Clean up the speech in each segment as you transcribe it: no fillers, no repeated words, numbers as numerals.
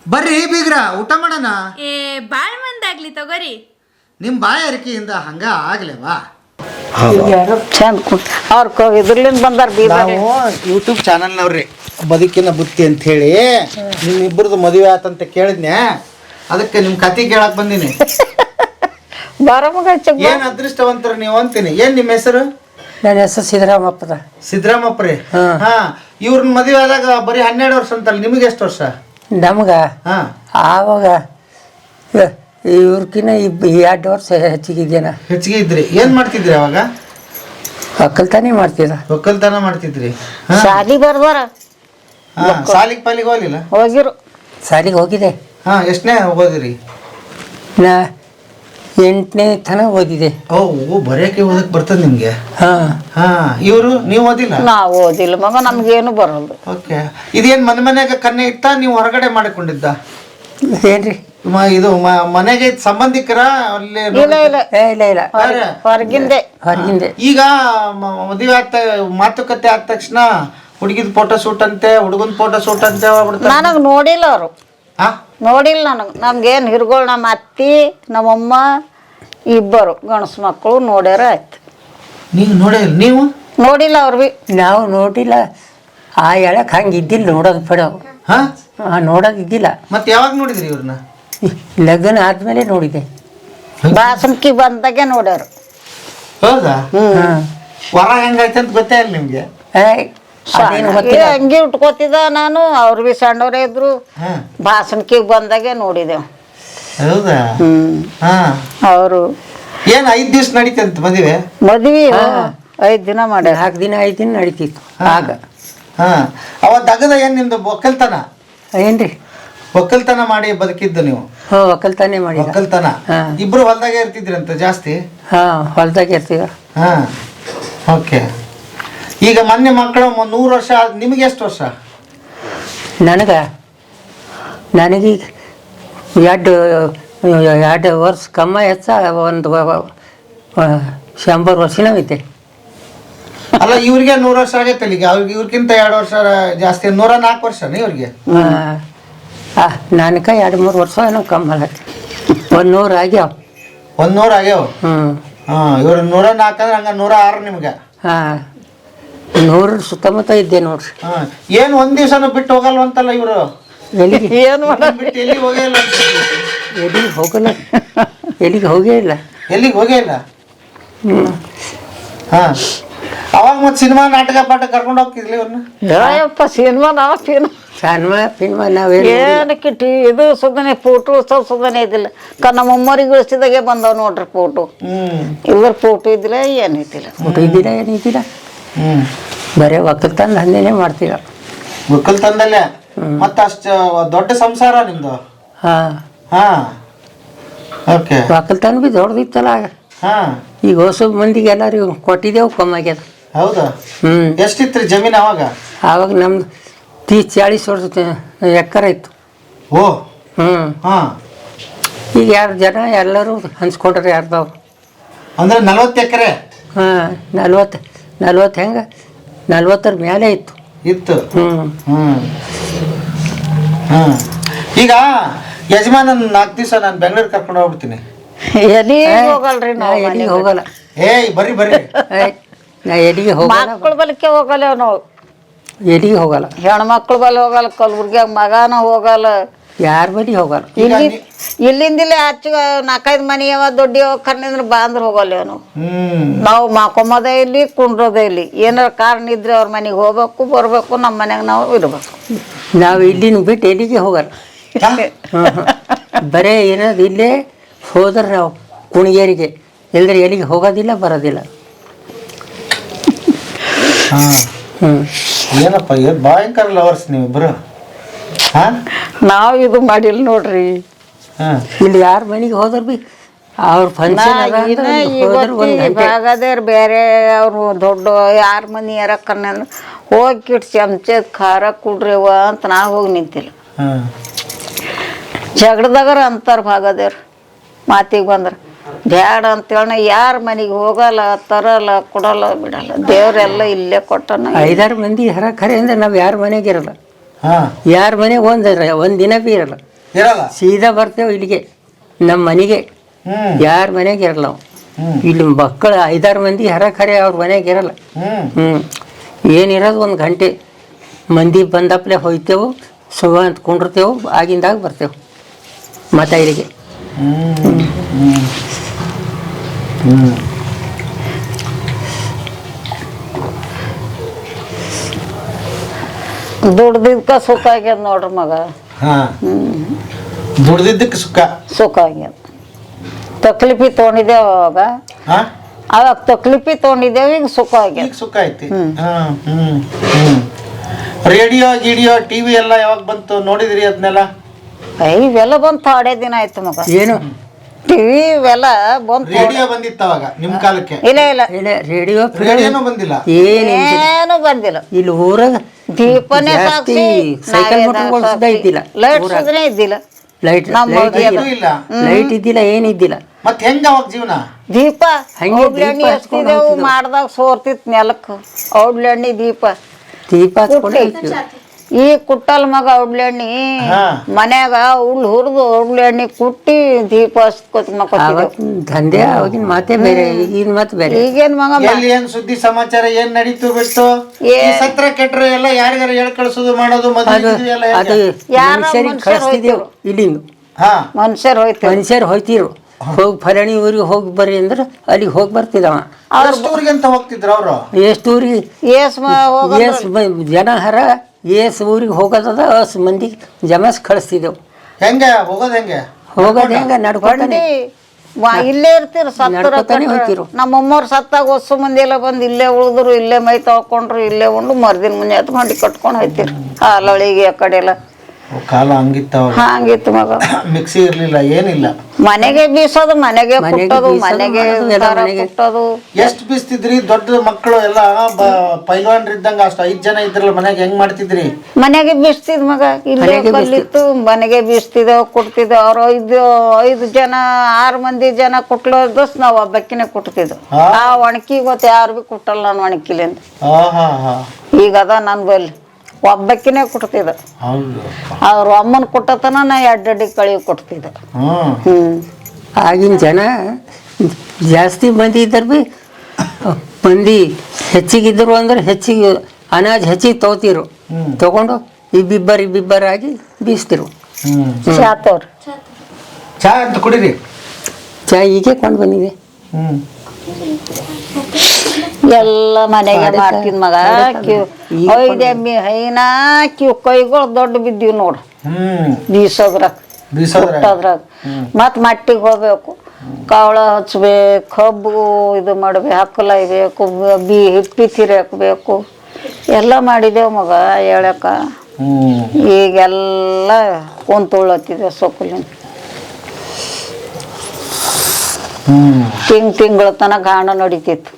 ಬರ್ರಿ ಬೀಗ್ರ ಊಟ ಮಾಡೋಣ. ಏ ಬಾಳ್ ಮಂದಾಗ್ಲಿ ತಗೋರಿ. ನಿಮ್ಮ ಬಾಯ ಅರಿಕೆಯಿಂದ ಹಂಗ ಆಗ್ಲೇವಾ? ಚಂದ ಅವ್ರ ಇದ್ರಲಿಂದ ಬಂದಾರ ನಾವು ಯೂಟ್ಯೂಬ್ ಚಾನಲ್ನವ್ರಿ ಬದುಕಿನ ಬುತ್ತಿ ಅಂತ ಹೇಳಿ ನಿಮ್ಮಿಬ್ಬರದು ಮದುವೆ ಆತಂತ ಕೇಳಿದ್ನೆ, ಅದಕ್ಕೆ ನಿಮ್ಮ ಕತೆ ಕೇಳಕ್ ಬಂದೀನಿ. ಏನ್ ಅದೃಷ್ಟವಂತರು ನೀವು ಅಂತೀನಿ. ಏನ್ ನಿಮ್ಮ ಹೆಸರು? ನನ್ನ ಹೆಸರು ಸಿದ್ದರಾಮಪ್ಪದ. ಸಿದ್ದರಾಮಪ್ಪ ರೀ. ಹಾ, ಇವ್ರನ್ನ ಮದುವೆ ಆದಾಗ ಬರೀ 12 ವರ್ಷ ಅಂತಲ್ಲ, ನಿಮಗೆ ಎಷ್ಟು ವರ್ಷ? ನಮ್ಗ ಹಾ, ಆವಾಗ ಇವ್ರಕಿನ್ನ 2 ವರ್ಷ ಹೆಚ್ಚಿಗಿದ್ದೇನ. ಹೆಚ್ಚಿಗೆ ಇದ್ರಿ. ಏನ್ ಮಾಡ್ತಿದ್ರಿ ಅವಾಗ? ಒಕ್ಕಲ್ತಾನೆ ಮಾಡ್ತಿದ್ದ. ಒಕ್ಕಲ್ತನ ಮಾಡ್ತಿದ್ರಿ. ಶಾಲಿ ಬರ್ಬಾರ ಸಾಲಿಗೆ ಪಾಲಿಗೆ ಹೋಗ್ಲಿಲ್ಲ? ಹೋಗಿರು. ಶಾಲಿಗೆ ಹೋಗಿದೆ. ಹಾ, ಎಷ್ಟನೇ ಓದಿರಿ? ನಾ 8ನೇ ತನ ಓದಿದೆ. ಓ, ಬರೆಯಕ್ಕೆ ಓದಕ್ ಬರ್ತದೆ ನಿಮ್ಗೆ? ಹಾ ಹಾ, ಇವರು ನೀವು ಓದಿಲ್ಲ? ನಾವು ಓದಿಲ್ಲ ಮಗ, ನಮ್ಗೇನು ಬರಲ್ಲ. ಓಕೆ. ಇದೇನ್ ಮನೆಯಾಗ ಕನ್ನೆ ಇತ್ತ, ನೀವು ಹೊರಗಡೆ ಮಾಡಿಕೊಂಡಿದ್ದ? ಏನ್ರಿ ಇದು ಮನೆಗೆ ಸಂಬಂಧಿಕರ ಅಲ್ಲಿ? ಇಲ್ಲ ಇಲ್ಲ ಇಲ್ಲ ಇಲ್ಲ, ಹೊರಗಿಂದೆ. ಈಗ ಮದುವೆ ಮಾತುಕತೆ ಆದ ತಕ್ಷಣ ಹುಡುಗಿದ ಫೋಟೋ ಶೂಟ್ ಅಂತೆ, ಹುಡುಗನ ಫೋಟೋ ಶೂಟ್ ಅಂತೆ ನನಗೆ ನೋಡಿಲ್ಲ ಅವರು. ನೋಡಿಲ್ಲ ನಮ್ಗೇನು ಹಿರ್ಗಳು, ನಮ್ಮ ಅತ್ತಿ ನಮ್ಮಮ್ಮ ಇಬ್ಬರು ಗಣಸು ಮಕ್ಕಳು ನೋಡ್ಯಾರ ಆಯ್ತು. ನೀವು ನೋಡಿಲ್ಲ? ನೀವು ನೋಡಿಲ್ಲ ಅವ್ರು ಭೀ. ನಾವು ನೋಡಿಲ್ಲ. ಆ ಹೇಳಕ್ ಹಂಗೆ ಇದ್ದಿಲ್ಲ, ನೋಡೋದು ಬಿಡ. ನೋಡೋದಿದ್ದಿಲ್ಲ. ಮತ್ತೆ ಯಾವಾಗ ನೋಡಿದ್ರಿ ಇವ್ರನ್ನ? ಲಗ್ನ ಆದ್ಮೇಲೆ ನೋಡಿದೆ. ಬಾಸನ್ಕಿ ಬಂದಾಗೆ ನೋಡ್ಯಾರ. ಹೌದಾ? ವರ ಹೆಂಗಾಯ್ತು ಅಂತ ಗೊತ್ತೇ ಇಲ್ಲ ನಿಮ್ಗೆ? ಹಂಗೆ ಉಟ್ಕೋತಿದ್ದ ನಾನು. ಅವ್ರು ಭೀ ಸಣ್ಣವ್ರೇ ಇದ್ರು. ಬಾಸನ್ಕಿಗೆ ಬಂದಾಗೆ ನೋಡಿದೆವು. ಹೌದಾ? ಅವರು ಏನ್ 5 ದಿವ್ಸ ನಡೀತಂತ ಮದುವೆ? 5 ದಿನ ಮಾಡ್ಯಾರ. 4 ದಿನ 5 ದಿನ ನಡೀತಿತ್ತು ಆಗ. ಅವತ್ತು ಅಗದ ಏನ್ ನಿಮ್ದು ಒಕ್ಕಲ್ತನ ಏನ್ರಿ? ಒಕ್ಕಲ್ತನ ಮಾಡಿ ಬದುಕಿದ್ದು ನೀವು? ಒಕ್ಕಲ್ತಾನೆ ಮಾಡಿ. ಒಕ್ಕಲ್ತನ ಇಬ್ರು ಹೊಲ್ದಾಗೆ ಇರ್ತಿದ್ರಂತ ಜಾಸ್ತಿ? ಹೊಲ್ದಾಗೆ ಇರ್ತೀವ. ಓಕೆ. ಈಗ ಮೊನ್ನೆ ಮಕ್ಕಳು 100 ವರ್ಷ, ನಿಮಗೆ ಎಷ್ಟು ವರ್ಷ? ನನಗೀಗ 2 ವರ್ಷ ಕಮ್ಮ ಹೆಚ್ಚ, ಒಂದು 100 ವರ್ಷನೂ ಐತೆ. ಅಲ್ಲ, ಇವ್ರಿಗೆ 100 ವರ್ಷ ಆಗೈತಲ್ಲ ಈಗ. ಇವ್ರಿಗಿಂತ 2 ವರ್ಷ ಜಾಸ್ತಿ, 104 ವರ್ಷ ಇವ್ರಿಗೆ. ನನಗೆ 2-3 ವರ್ಷ ಏನೋ ಕಮ್ಮಿ ಆಗತ್ತೆ. 100 ಆಗ್ಯಾವ. 100 ಆಗ್ಯಾವ. ಇವ್ರು 104 ಅಂದ್ರೆ ಹಂಗ 106 ನಿಮ್ಗೆ? 100 ಸುತ್ತಮುತ್ತ ಇದ್ದೆ ನೋಡ್ರಿ. ಏನು ಒಂದ್ ದಿವ್ಸನೂ ಬಿಟ್ಟು ಹೋಗಲ್ವಂತಲ್ಲ ಇವರು? ಏನು ಬಿಟ್ಟು ಎಲ್ಲಿಗೆ ಹೋಗೇ ಇಲ್ಲ? ಎಲ್ಲಿಗೆ ಹೋಗಲ್ಲ. ಎಲ್ಲಿಗೆ ಹೋಗೇ ಇಲ್ಲ. ಎಲ್ಲಿಗೆ ಹೋಗೇ ಇಲ್ಲ? ಅವಾಗ ಮತ್ತೆ ಸಿನಿಮಾ ನಾಟಕ ಪಾಠ ಕರ್ಕೊಂಡು ಹೋಗ್ತಿದ್ಲಿ ಇವ್ರನ್ನ? ಸಿನಿಮಾ ನಾವೇನಕ್ಕೆ ಇದು ಸುಮ್ಮನೆ ಫೋಟೋ ಸುಮ್ಮನೆ ಇದ್ದಿಲ್ಲ. ನಮ್ಮ ಅಮ್ಮರಿಗೆ ಉಳಿಸಿದಾಗೆ ಬಂದವ್ ನೋಡ್ರಿ ಫೋಟೋ. ಇವ್ರ ಫೋಟೋ ಇದ್ದಿಲ್ಲ, ಏನೈತಿಲ್ಲ. ಫೋಟೋ ಇದ್ದಿಲ್ಲ, ಏನೈತಿಲ್ಲ. ಬರೇ ಒಕ್ಕಲ್ತನ ಹಂಗೇನೆ ಮಾಡ್ತೀರ. ಒಕ್ಕಲ್ತನದಲ್ಲೇ ಮತ್ತೆ ಅಷ್ಟು ದೊಡ್ಡ ಸಂಸಾರ ನಿಮ್ದು? ಒಕ್ಕಲ್ತನ ಬಿ ದೊಡ್ಡದಿತ್ತಲ್ಲ ಆಗ. ಈಗ ಹೊಸ ಮಂದಿಗೆ ಎಲ್ಲರಿಗೂ ಕೊಟ್ಟಿದ್ದೇವು, ಕಮ್ಮಾಗ್ಯದ. ಹೌದಾ? ಎಷ್ಟಿತ್ರಿ ಜಮೀನು ಅವಾಗ? ಆವಾಗ ನಮ್ದು 30-40 ವರ್ಷ ಎಕರೆ ಇತ್ತು. ಈಗ 2 ಜನ ಎಲ್ಲರೂ ಹಂಚ್ಕೊಂಡ್ರೆ ಯಾರ್ದವ್ರು. ಅಂದ್ರೆ 40 ಎಕರೆ? 40 ಹೆಂಗ 40 ಮೇಲೆ ಇತ್ತು. ಈಗ ಯಜಮಾನನ್ 4 ದಿವಸ ನಾನು ಬೆಂಗಳೂರು ಕರ್ಕೊಂಡು ಹೋಗ್ಬಿಡ್ತೀನಿ. ಹೋಗಲ್ರಿ ನಾವು, ಎಲ್ಲಿಗೆ ಹೋಗಲ್ಲ. ಬರ್ರಿ ನಾ ಎಲ್ಲಿಗೆ ಹೋಗಲ್ಲ. ಮಕ್ಕಳ ಬಲಕ್ಕೆ ಹೋಗಲ್ಲ ನಾವು, ಎಲ್ಲಿಗೆ ಹೋಗಲ್ಲ. ಹೆಣ್ಮಕ್ಳ ಬಲ್ಲಿ ಹೋಗಲ್ಲ, ಕಲಬುರ್ಗಿಯಾಗ ಮಗನ ಹೋಗಲ್ಲ, ಯಾರ ಬಳಿ ಹೋಗಲ್ಲ. ಇಲ್ಲಿಂದಿಲ್ಲ ಆಚೆ 4-5 ಮನೆ ಅವ ದೊಡ್ಡವ ಕರ್ನಿಂದ್ರ ಬಾಂದ್ರ ಹೋಗಲ್ಲ ನಾವು. ಮಾಕೊಂಬೋದೇ ಇಲ್ಲಿ, ಕುಂಡ್ರೋದೇ ಇಲ್ಲಿ. ಏನಾರ ಕಾರಣ ಇದ್ರೆ ಅವ್ರ ಮನೆಗೆ ಹೋಗ್ಬೇಕು, ಬರ್ಬೇಕು. ನಮ್ಮ ಮನ್ಯಾಗ ನಾವು ಇರ್ಬೇಕು. ನಾವು ಇಲ್ಲಿನ ಬಿಟ್ಟು ಎಲ್ಲಿಗೆ ಹೋಗಲ್ಲ. ಬರೇ ಏನದು ಇಲ್ಲೇ ಹೋದ್ರೆ ನಾವು ಕುಣಿಗೇರಿಗೆ, ಇಲ್ಲದ್ರೆ ಎಲ್ಲಿಗೆ ಹೋಗೋದಿಲ್ಲ, ಬರೋದಿಲ್ಲ. ಏನಪ್ಪ ಭಯಂಕರ ಲವರ್ಸ್ ನೀವಿಬ್ರು. ನಾವು ಇದು ಮಾಡಿಲ್ಲ ನೋಡ್ರಿ. ಇಲ್ಲಿ ಯಾರ ಮನೆಗೆ ಹೋದ್ರ ಬಿ ಅವ್ರ ಭಾಗದೇವ್ರು ಬೇರೆ, ಅವ್ರು ದೊಡ್ಡ ಯಾರ ಮನೆ ಯಾರ ಕಣ್ಣಂದ್ರೆ ಹೋಗಿ ಚಮಚದ ಖಾರ ಕುಡ್ರಿವ ಅಂತ ನಾ ಹೋಗಿ ನಿಂತಿಲ್ಲ. ಜಗಳದಾಗರ ಅಂತಾರ ಭಾಗದೇವ್ರು. ಮಾತಿಗೆ ಬಂದ್ರೆ ಬ್ಯಾಡ ಅಂತೇಳ ಯಾರ ಮನೆಗೆ ಹೋಗಲ್ಲ, ತರಲ್ಲ, ಕೊಡಲ್ಲ, ಬಿಡಲ್ಲ. ದೇವ್ರೆಲ್ಲ ಇಲ್ಲೇ ಕೊಟ್ಟನ. 5-6 ಮಂದಿ ಹರ ಖರೆ ಅಂದ್ರೆ ನಾವು ಯಾರ ಮನೆಗೆ ಇರಲ್ಲ. ಯಾರ ಮನೆಗೆ ಒಂದಿನ ಬಿ ಇರಲ್ಲ. ಇರಲ್ಲ. ಸೀದಾ ಬರ್ತೇವೆ ಇಲ್ಲಿಗೆ ನಮ್ಮ ಮನೆಗೆ. ಹ್ಮ್ ಯಾರ ಮನೆಗೆ ಇರಲ್ಲ ನಾವು. ಹ್ಮ್ ಇಲ್ಲಿ ಮಕ್ಕಳು 5-6 ಮಂದಿ ಹರಖರೆ ಅವ್ರ ಮನೆಗೆ ಇರಲ್ಲ. ಹ್ಮ್ ಏನಿರೋದು 1 ಗಂಟೆ ಮಂದಿ ಬಂದಪ್ಲೆ ಹೋಯ್ತೇವು, ಸುಗ ಅಂತ ಕುಂಡಿರ್ತೇವು, ಆಗಿಂದಾಗ ಬರ್ತೇವೆ ಮತ್ತೆ ಇಲ್ಲಿಗೆ. ದುಡ್ದಿದ್ಕ ಸುಖ ಆಗ್ಯದ ನೋಡ್ರಿ ಮಗ. ಹಾ ದುಡ್ದಿದ್ದಕ್ಕೆ ಸುಖ ಆಗ್ಯದ. ತಕ್ಲೀಫಿ ತೊಗೊಂಡಿದ್ದೇವ ಅವಾಗ, ಹಾ ಅವಾಗ ತಕ್ಲೀಫಿ ತೊಗೊಂಡಿದ್ದೇವ, ಈಗ ಸುಖ ಆಗ್ಯದ. ಈಗ ಸುಖ ಐತಿ. ರೇಡಿಯೋ ಗಿಡಿಯೋ ಟಿವಿ ಎಲ್ಲ ಯಾವಾಗ ಬಂತು ನೋಡಿದ್ರಿ ಅದನ್ನೆಲ್ಲ? ಇವೆಲ್ಲ ಬಂದು ಥೋಡೆ ದಿನ ಆಯ್ತು ಮಗ. ಏನು ಟಿವಿ ಇವೆಲ್ಲ ಬಂದು. ರೇಡಿಯೋ ಬಂದಿತ್ತು ಅವಾಗ ನಿಮ್ ಕಾಲಕ್ಕೆ? ಇಲ್ಲ ಇಲ್ಲ, ರೇಡಿಯೋ ರೇಡಿಯೋನು ಬಂದಿಲ್ಲ. ಏನು ಬಂದಿಲ್ಲ. ಇಲ್ಲಿ ಊರಾಗ ದೀಪನೇ ಸಾಕ್ಷಿ, ಸೈಕಲ್ ಮೋಟರ್ ಇದ್ದಿಲ್ಲ, ಲೈಟ್ ಸುದ್ನೇ ಇದ್ದಿಲ್ಲ. ಲೈಟ್ ಇಲ್ಲ. ಲೈಟ್ ಇದ್ದಿಲ್ಲ, ಏನಿದ್ದಿಲ್ಲ. ಮತ್ ಹೆಂಗ ಅವಾಗ ಜೀವನ? ದೀಪ ಹಂಗೆ ಔಡ್ಲೆಣ್ಣಿ ದೀಪ ಹಚ್ತಿದ್ದೆವು, ಹಚ್ಕೊಂಡು ಮಾಡ್ದಾಗ ಸೋರ್ತಿತ್ ನೆಲಕ್ಕೆ ಔಡ್ಲೆಣ್ಣಿ ದೀಪ. ದೀಪ ಹಚ್ಕೊಂಡು ಹೋಗ್ತೀವಿ. ಈ ಕುಟ್ಟಲ್ ಮಗ ಔಡ್ಲೆಣ್ಣಿ ಹಾ. ಮನ್ಯಾಗ ಉಳ್ಳು ಹುರಿದು ಔಡ್ಲೆಣ್ಣಿ ಕುಟ್ಟಿ ದೀಪ ಹಚ್ಕೋತ ಮಕ್ಕೋತಿದ್ದೆವು. ಆವತ್ತಿನ ದಂಧೆ ಅವಾಗಿನ ಮಾತೇ ಬೇರೆ, ಈಗಿನ ಮಾತು ಬೇರೆ. ಈಗೇನ್ ಮಗ ಎಲ್ಲಿ ಏನ್ ಸುದ್ದಿ ಸಮಾಚಾರ ಏನ್ ನಡೀತು ಬಿಟ್ಟು ಏ- ಈ ಸತ್ರ ಕೆಟ್ರೆ ಎಲ್ಲ ಯಾರಿಗಾರ ಹೇಳ್ ಕಳ್ಸೋದು ಮಾಡೋದು ಮದ್ವೆ ಅದು ಗಿದ್ವೆ ಎಲ್ಲ ಅದು ಹೇಗೆ? ಯಾರೋ ಮನುಷ್ಯರಿಗೆ ಮನುಷ್ಯರು ಕಳಿಸ್ತಿದ್ದೆವು ಇಲ್ಲಿಂದ. ಹಾ ಮನುಷ್ಯರು ಹೋಯ್ತು. ಮನುಷ್ಯರು ಹೋಯ್ತಿರು, ಹೋಗಿ ಫಲಾಣಿ ಊರಿಗೆ ಹೋಗಿ ಬರ್ರಿ ಅಂದ್ರೆ ಅಲ್ಲಿಗೆ ಹೋಗಿ ಬರ್ತಿದ್ದವ. ಎಷ್ಟು ಊರಿಗೆ ಅಂತ ಹೋಗ್ತಿದ್ರು ಅವ್ರು? ಎಷ್ಟು ಊರಿಗೆ ಏಸ್ ಹೋಗ ಜನ ಹರ ಏಸ್ ಊರಿಗೆ ಹೋಗೋದದ ಅಸ್ ಮಂದಿ ಜಮಾಸ್ ಕಳಿಸ್ತಿದ್ದೆವು. ಹೆಂಗ ಹೋಗೋದ್ ಹೆಂಗೆ? ಹೋಗೋದು ಹೆಂಗ ನಡ್ಕೊಂಡೇ ಇಲ್ಲೇ ಇರ್ತೀರ ಸತ್ತರ ನಡ್ಕೊತಾನೆ ಹೋಗ್ತಿರು. ನಮ್ಮಮ್ಮವ್ರು ಸತ್ತಾಗ ಹೊಸ ಮಂದಿ ಎಲ್ಲ ಬಂದು ಇಲ್ಲೇ ಉಳಿದ್ರು, ಇಲ್ಲೇ ಮೈ ತೊಳ್ಕೊಂಡ್ರು, ಇಲ್ಲೇ ಉಂಡು ಮರ್ದಿನ ಮುಂಜೆ ಎತ್ಕೊಂಡು ಕಟ್ಕೊಂಡು ಹೋಯ್ತಿರು. ಹಾಲೊಳಿಗೆ ಆ ಕಡೆ ಎಲ್ಲ ಕಾಲ ಹಂಗಿತ್ತ ಹಂಗಿತ್ತು ಮಗ. ಮಿಕ್ಸಿ ಇರ್ಲಿಲ್ಲ, ಏನಿಲ್ಲ. ಮನೆಗೆ ಬೀಸೋದು, ಮನೆಗೆ ಕುಟ್ಟೋದು, ಬೀಸೋದು, ಮನೆಗೆ ಮಾಡೋದು ಎಲ್ಲ ದಾರ ಮನೆಗೆ. ಕುಟ್ಟೋದು. ಎಷ್ಟ್ ಬೀಸ್ತಿದ್ರಿ? ದೊಡ್ಡ ಮಕ್ಕಳು ಎಲ್ಲ ಪೈಲ್ವಾನ್ರು ಇದ್ದಂಗ ಅಷ್ಟು 5 ಜನ ಇದ್ರಲ್ಲ ಮನೆಗೆ, ಹೆಂಗ್ ಮಾಡ್ತಿದ್ರಿ? ಮನೆಗೆ ಬೀಸ್ತಿದ್ ಮಗ. ಇಲ್ಲೇ ಮನೆಗೆ ಕಲ್ಲಿತ್ತು, ಮನೆಗೆ ಬೀಸ್ತಿದ್ದೆವು, ಕುಟ್ತಿದ್ದೆವು. ಅವ್ರು 5 ಜನ 6 ಮಂದಿ ಜನ ಕುಟ್ಲೋದಸ್ ನಾವು ಒಬ್ಬಕ್ಕಿನೇ ಕುಟ್ತಿದ್ದೆವು. ಆ ಒಣಕಿ ಗೊತ್ತ ಯಾರು ಭೀ ಕುಟ್ಟಲ್ಲ ನಾನು ಒಣಕಿಲಿಂದ. ಈಗ ಅದ ನನ್ ಬಲ್ಲಿ ಒಬ್ಬಕ್ಕಿನೇ ಕುಟ್ತಿದ್ದ. ಹೌದು. ಅವ್ರ ಅಮ್ಮನ ಕುಟ್ಟತನ ನಾ 2 ಅಡಿ ಕಳಿ ಕೊಡ್ತಿದ್ದೆ. ಆಗಿನ ಜನ ಜಾಸ್ತಿ ಮಂದಿ ಇದ್ದರು ಭೀ ಮಂದಿ ಹೆಚ್ಚಿಗಿದ್ರು ಅಂದ್ರೆ ಹೆಚ್ಚಿಗೆ ಅನಾಜ್ ಹೆಚ್ಚಿಗೆ ತಗೋತಿರು. ತಗೊಂಡು ಇಬ್ಬಿಬ್ಬರಾಗಿ ಬೀಸ್ತಿರು. ಚಾತವ್ರು ಚಾ ಅಂತ ಕುಡೀರಿ. ಚಾ ಹೀಗೆ ಕೊಂಡು ಬಂದಿದೆ. ಎಲ್ಲ ಮನೆಗೆ ಮಾಡ್ತಿದ್ ಮಗ. ಒಯ್ದೆಮ್ಮಿ ಹೈನಾ ಕೈಗಳು ದೊಡ್ಡ ಬಿದ್ದೀವಿ ನೋಡು ಬೀಸೋದ್ರಾಗ, ಕುಟ್ಟೋದ್ರಾಗ. ಮತ್ ಮಟ್ಟಿಗೆ ಹೋಗ್ಬೇಕು, ಕಾವಳ ಹಚ್ಬೇಕು, ಕಬ್ಬು ಇದು ಮಾಡ್ಬೇಕು, ಹಾಕಲಾಯ್ಬೇಕು, ಹಿಪ್ಪಿ ತಿರ್ಯಾಕಬೇಕು, ಎಲ್ಲ ಮಾಡಿದೆವು ಮಗ. ಹೇಳಕ ಈಗೆಲ್ಲ ಕುಂತುಳ್ಳತ್ತಿದೆ ಸೊಕ್ಕಲಿಂದ. ತಿಂಗಳ ತನಕ ಗಾಣ ನಡೀತಿತ್ತು.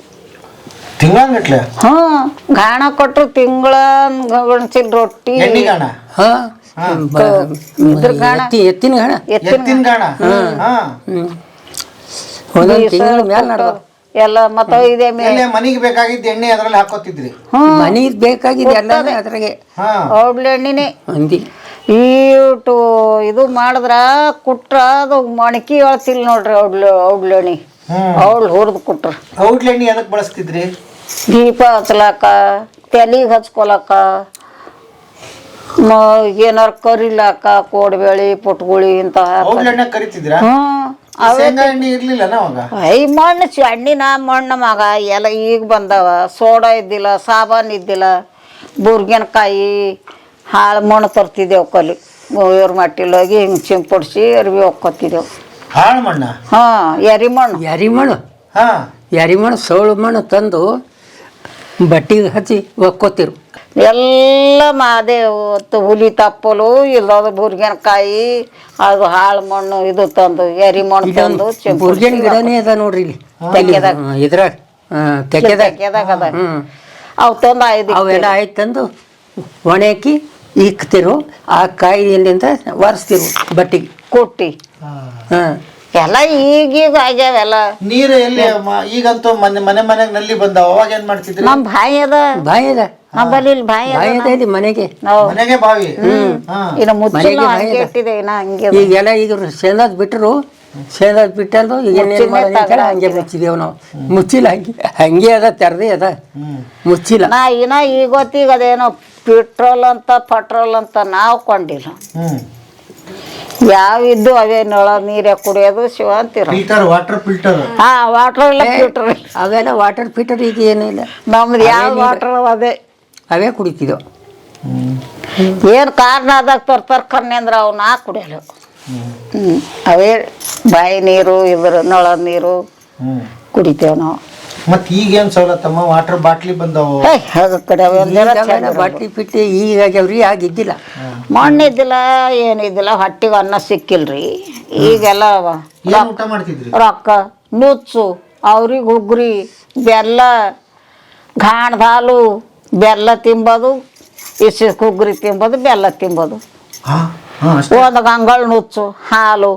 ತಿಂಗಳಗಟ್ಲೆ? ಗಾಣ ಕೊಟ್ರು ತಿಂಗಳ ಗಣಸಿಲ್ ರೊಟ್ಟಿ. ಎತ್ತಿನ ಗಾಣ, ಎತ್ತಿನ ಗಾಣ. ಎಲ್ಲ ಮತ್ತ ಇದೆ ಮನಿಗೆ ಬೇಕಾಗಿದ್ದ ಎಣ್ಣೆ ಅದ್ರಲ್ಲಿ ಹಾಕೋತಿದ್ರಿ? ಮನಿಗೆ ಬೇಕಾಗಿದೆ ಎಲ್ಲ ಅದ್ರಾಗೆ ಔಡ್ಲೆಣ್ಣಿನೇ. ಮಂದಿ ಈಟು ಇದು ಮಾಡಿದ್ರ ಕುಟ್ರ ಅದು ಮಣಕಿ ಹೇಳ್ತಿಲ್ ನೋಡ್ರಿ. ಔಡ್ಲೆಣ್ಣಿ ಔಡ್ ಹುರಿದು ಕುಟ್ರ. ಔಡ್ಲೆಣ್ಣಿ ಎದಕ್ ಬಳಸ್ತಿದ್ರಿ? ದೀಪ ಹಚ್ಲಾಕ, ತೆಲಿಗೆ ಹಚ್ಕೊಳಕ, ಏನಾರ ಕರಿಲಾಕ, ಕೋಡ್ಬೇಳಿ ಪುಟ್ಗುಳಿ ಇಂತಹ. ಔಡ್ಲೆಣ್ಣೆ ಕರಿತಿದ್ರ? ಇರ್ಲಿಲ್ಲ ಮಣ್ಣು ಎಣ್ಣಿನ ಮಣ್ಣು ಮಗ. ಎಲ್ಲ ಈಗ ಬಂದವ. ಸೋಡಾ ಇದ್ದಿಲ್ಲ, ಸಾಬಾನ್ ಇದ್ದಿಲ್ಲ. ಬುರ್ಗಿನಕಾಯಿ ಹಾಳು ಮಣ್ಣು ತರ್ತಿದ್ದೆವು ಕಲಿ. ಇವ್ರ ಮಟ್ಟಿಲ್ ಹೋಗಿ ಹಿಂಗೆ ಚಿಂಪಡಿಸಿ ಅರ್ವಿ ಒಕ್ಕೊತಿದ್ದೆವು. ಹಾಳು ಮಣ್ಣ? ಎರಿಮಣ್ಣು. ಎರಿಮಣ್ಣು ಎರಿಮಣ್ಣು ಸೌಳು ಮಣ್ಣು ತಂದು ಬಟ್ಟಿಗೆ ಹಚ್ಚಿ ಒಕ್ಕೋತಿರು. ಎಲ್ಲ ಮಾದೆ ಹುಲಿ ತಪ್ಪಲು ಇಲ್ಲದ ಬುರ್ಗಿನಕಾಯಿ, ಅದು ಹಾಳು ಮಣ್ಣು ಇದು ತಂದು ಎರಿಮಣ್ಣು ತಂದು ಬುರ್ಗಿನ ಗಿಡನೇ ಅದ ನೋಡ್ರಿ ಇಲ್ಲಿ ಇದ್ರಾಗ ತೆಕ್ಕೆದಾಗ ಅದ. ಅವು ತಂದು ಅವೆಲ್ಲ ಆಯ್ತು ತಂದು ಒಣಾಕಿ ಇಕ್ತಿರು. ಆ ಕಾಯಿ ಎಲ್ಲಿಂದ ಒರೆಸ್ತಿರು ಬಟ್ಟಿಗೆ ಕುಟ್ಟಿ. ಎಲ್ಲ ಈಗೀಗ ಆಗ್ಯಾವೆಲ್ಲ. ನೀರು ಎಲ್ಲಿ ಈಗಂತೂ ಮನೆಗೆ ನಲ್ಲಿ ಬಂದಾವ. ಅವಾಗ ಏನ್ ಮಾಡ್ತಿದ್ರಿ? ನಮ್ ಬಾಯಿ ಅದ. ಬಾಯಿ ಅದ ನಮ್ಮಲ್ಲಿ ಇಲ್ಲಿ ಬಾಯಿ ಅದ. ಬಾಯಿ ಅದ ಇಲ್ಲಿ ಮನೆಗೆ. ನಾವು ಮನೆಗೆ ಬಾವಿ. ಹಾ. ಇನ್ನು ಮುಚ್ಚಿಲ್ಲ ಮನೆಗೆ ಬಾಯಿ ಹಂಗೆ ಅದ. ಇಟ್ಟಿದೆ ಇನ್ನ ಹಂಗೆ ಅದ. ಈಗೆಲ್ಲ ಈಗ ಶೇಂಗಾದ್ ಬಿಟ್ಟರು, ಶೇಂಗಾದ್ ಬಿಟ್ಟಲ್ದು ಈಗ ಏನೇನು ಮಾಡೋದು ಅಂತೇಳಿ ಹಂಗೆ ಮುಚ್ಚಿದೇವು ನಾವು. ಮುಚ್ಚಿಲ್ಲ, ಹಂಗೆ ಅದ, ತೆರೆದೇ ಅದ, ಮುಚ್ಚಿಲ್ಲ. ನಾ ಇನ್ನ ಈಗ ಅದೇನೋ ಪೆಟ್ರೋಲ್ ಅಂತ ಪೆಟ್ರೋಲ್ ಅಂತ ನಾವು ಕೊಂಡಿಲ್ಲ. ಯಾವಿದ್ದು ಅವೇ ನಳ ನೀರೇ ಕುಡಿಯೋದು ಶಿವ ಅಂತೀರ. Filter, water filter. ಹಾ, ವಾಟರ್ ಇಲ್ಲ ಫಿಲ್ಟರ್. ಅವೆಲ್ಲ ವಾಟರ್ ಫಿಲ್ಟರ್ ಈಗ ಏನಿಲ್ಲ. ನಮ್ದು ಯಾವ ವಾಟರ್ ಅದೇ ಅವೇ ಕುಡಿತಿದ್ದೆವು. ಏನು ಕಾರ್ನಾದಾಗ ತರ್ತಾರ ಕಣ್ಣಿ ಅಂದ್ರೆ ಅವು ನಾ ಕುಡಿಯಲ್ಲ. ಅವೇ ಬಾಯಿ ನೀರು ಇದ್ರ ನಳ ನೀರು ಕುಡಿತೇವೆ ನಾವು. ಮತ್ ಈಗೇನ್ ಸವಲತ್ತಮ್ಮ, ವಾಟರ್ ಬಾಟ್ಲಿ ಬಂದವು. ಬಾಟ್ಲಿ ಪಿಟ್ಟಿ ಈಗ ಆಗ್ಯಾವ್ರಿ, ಆಗಿದ್ದಿಲ್ಲ. ಮಣ್ಣಿದ್ದಿಲ್ಲ ಏನಿದ್ದಿಲ್ಲ, ಹೊಟ್ಟಿಗೆ ಅನ್ನ ಸಿಕ್ಕಿಲ್ರಿ. ಈಗೆಲ್ಲ ಏನ್ ಊಟ ಮಾಡ್ತಿದ್ರಿ? ರೊಕ್ಕ ನುಚ್ಚು, ಅವ್ರಿಗೆ ಹುಗ್ರಿ, ಬೆಲ್ಲ, ಗಾಣದ ಹಾಲು, ಬೆಲ್ಲ ತಿಂಬೋದು, ಇಸಿ ಹುಗ್ರಿ ತಿಂಬೋದು, ಬೆಲ್ಲ ತಿಂಬೋದು, ಒಂದು ಗಂಗಳು ನುಚ್ಚು ಹಾಲು.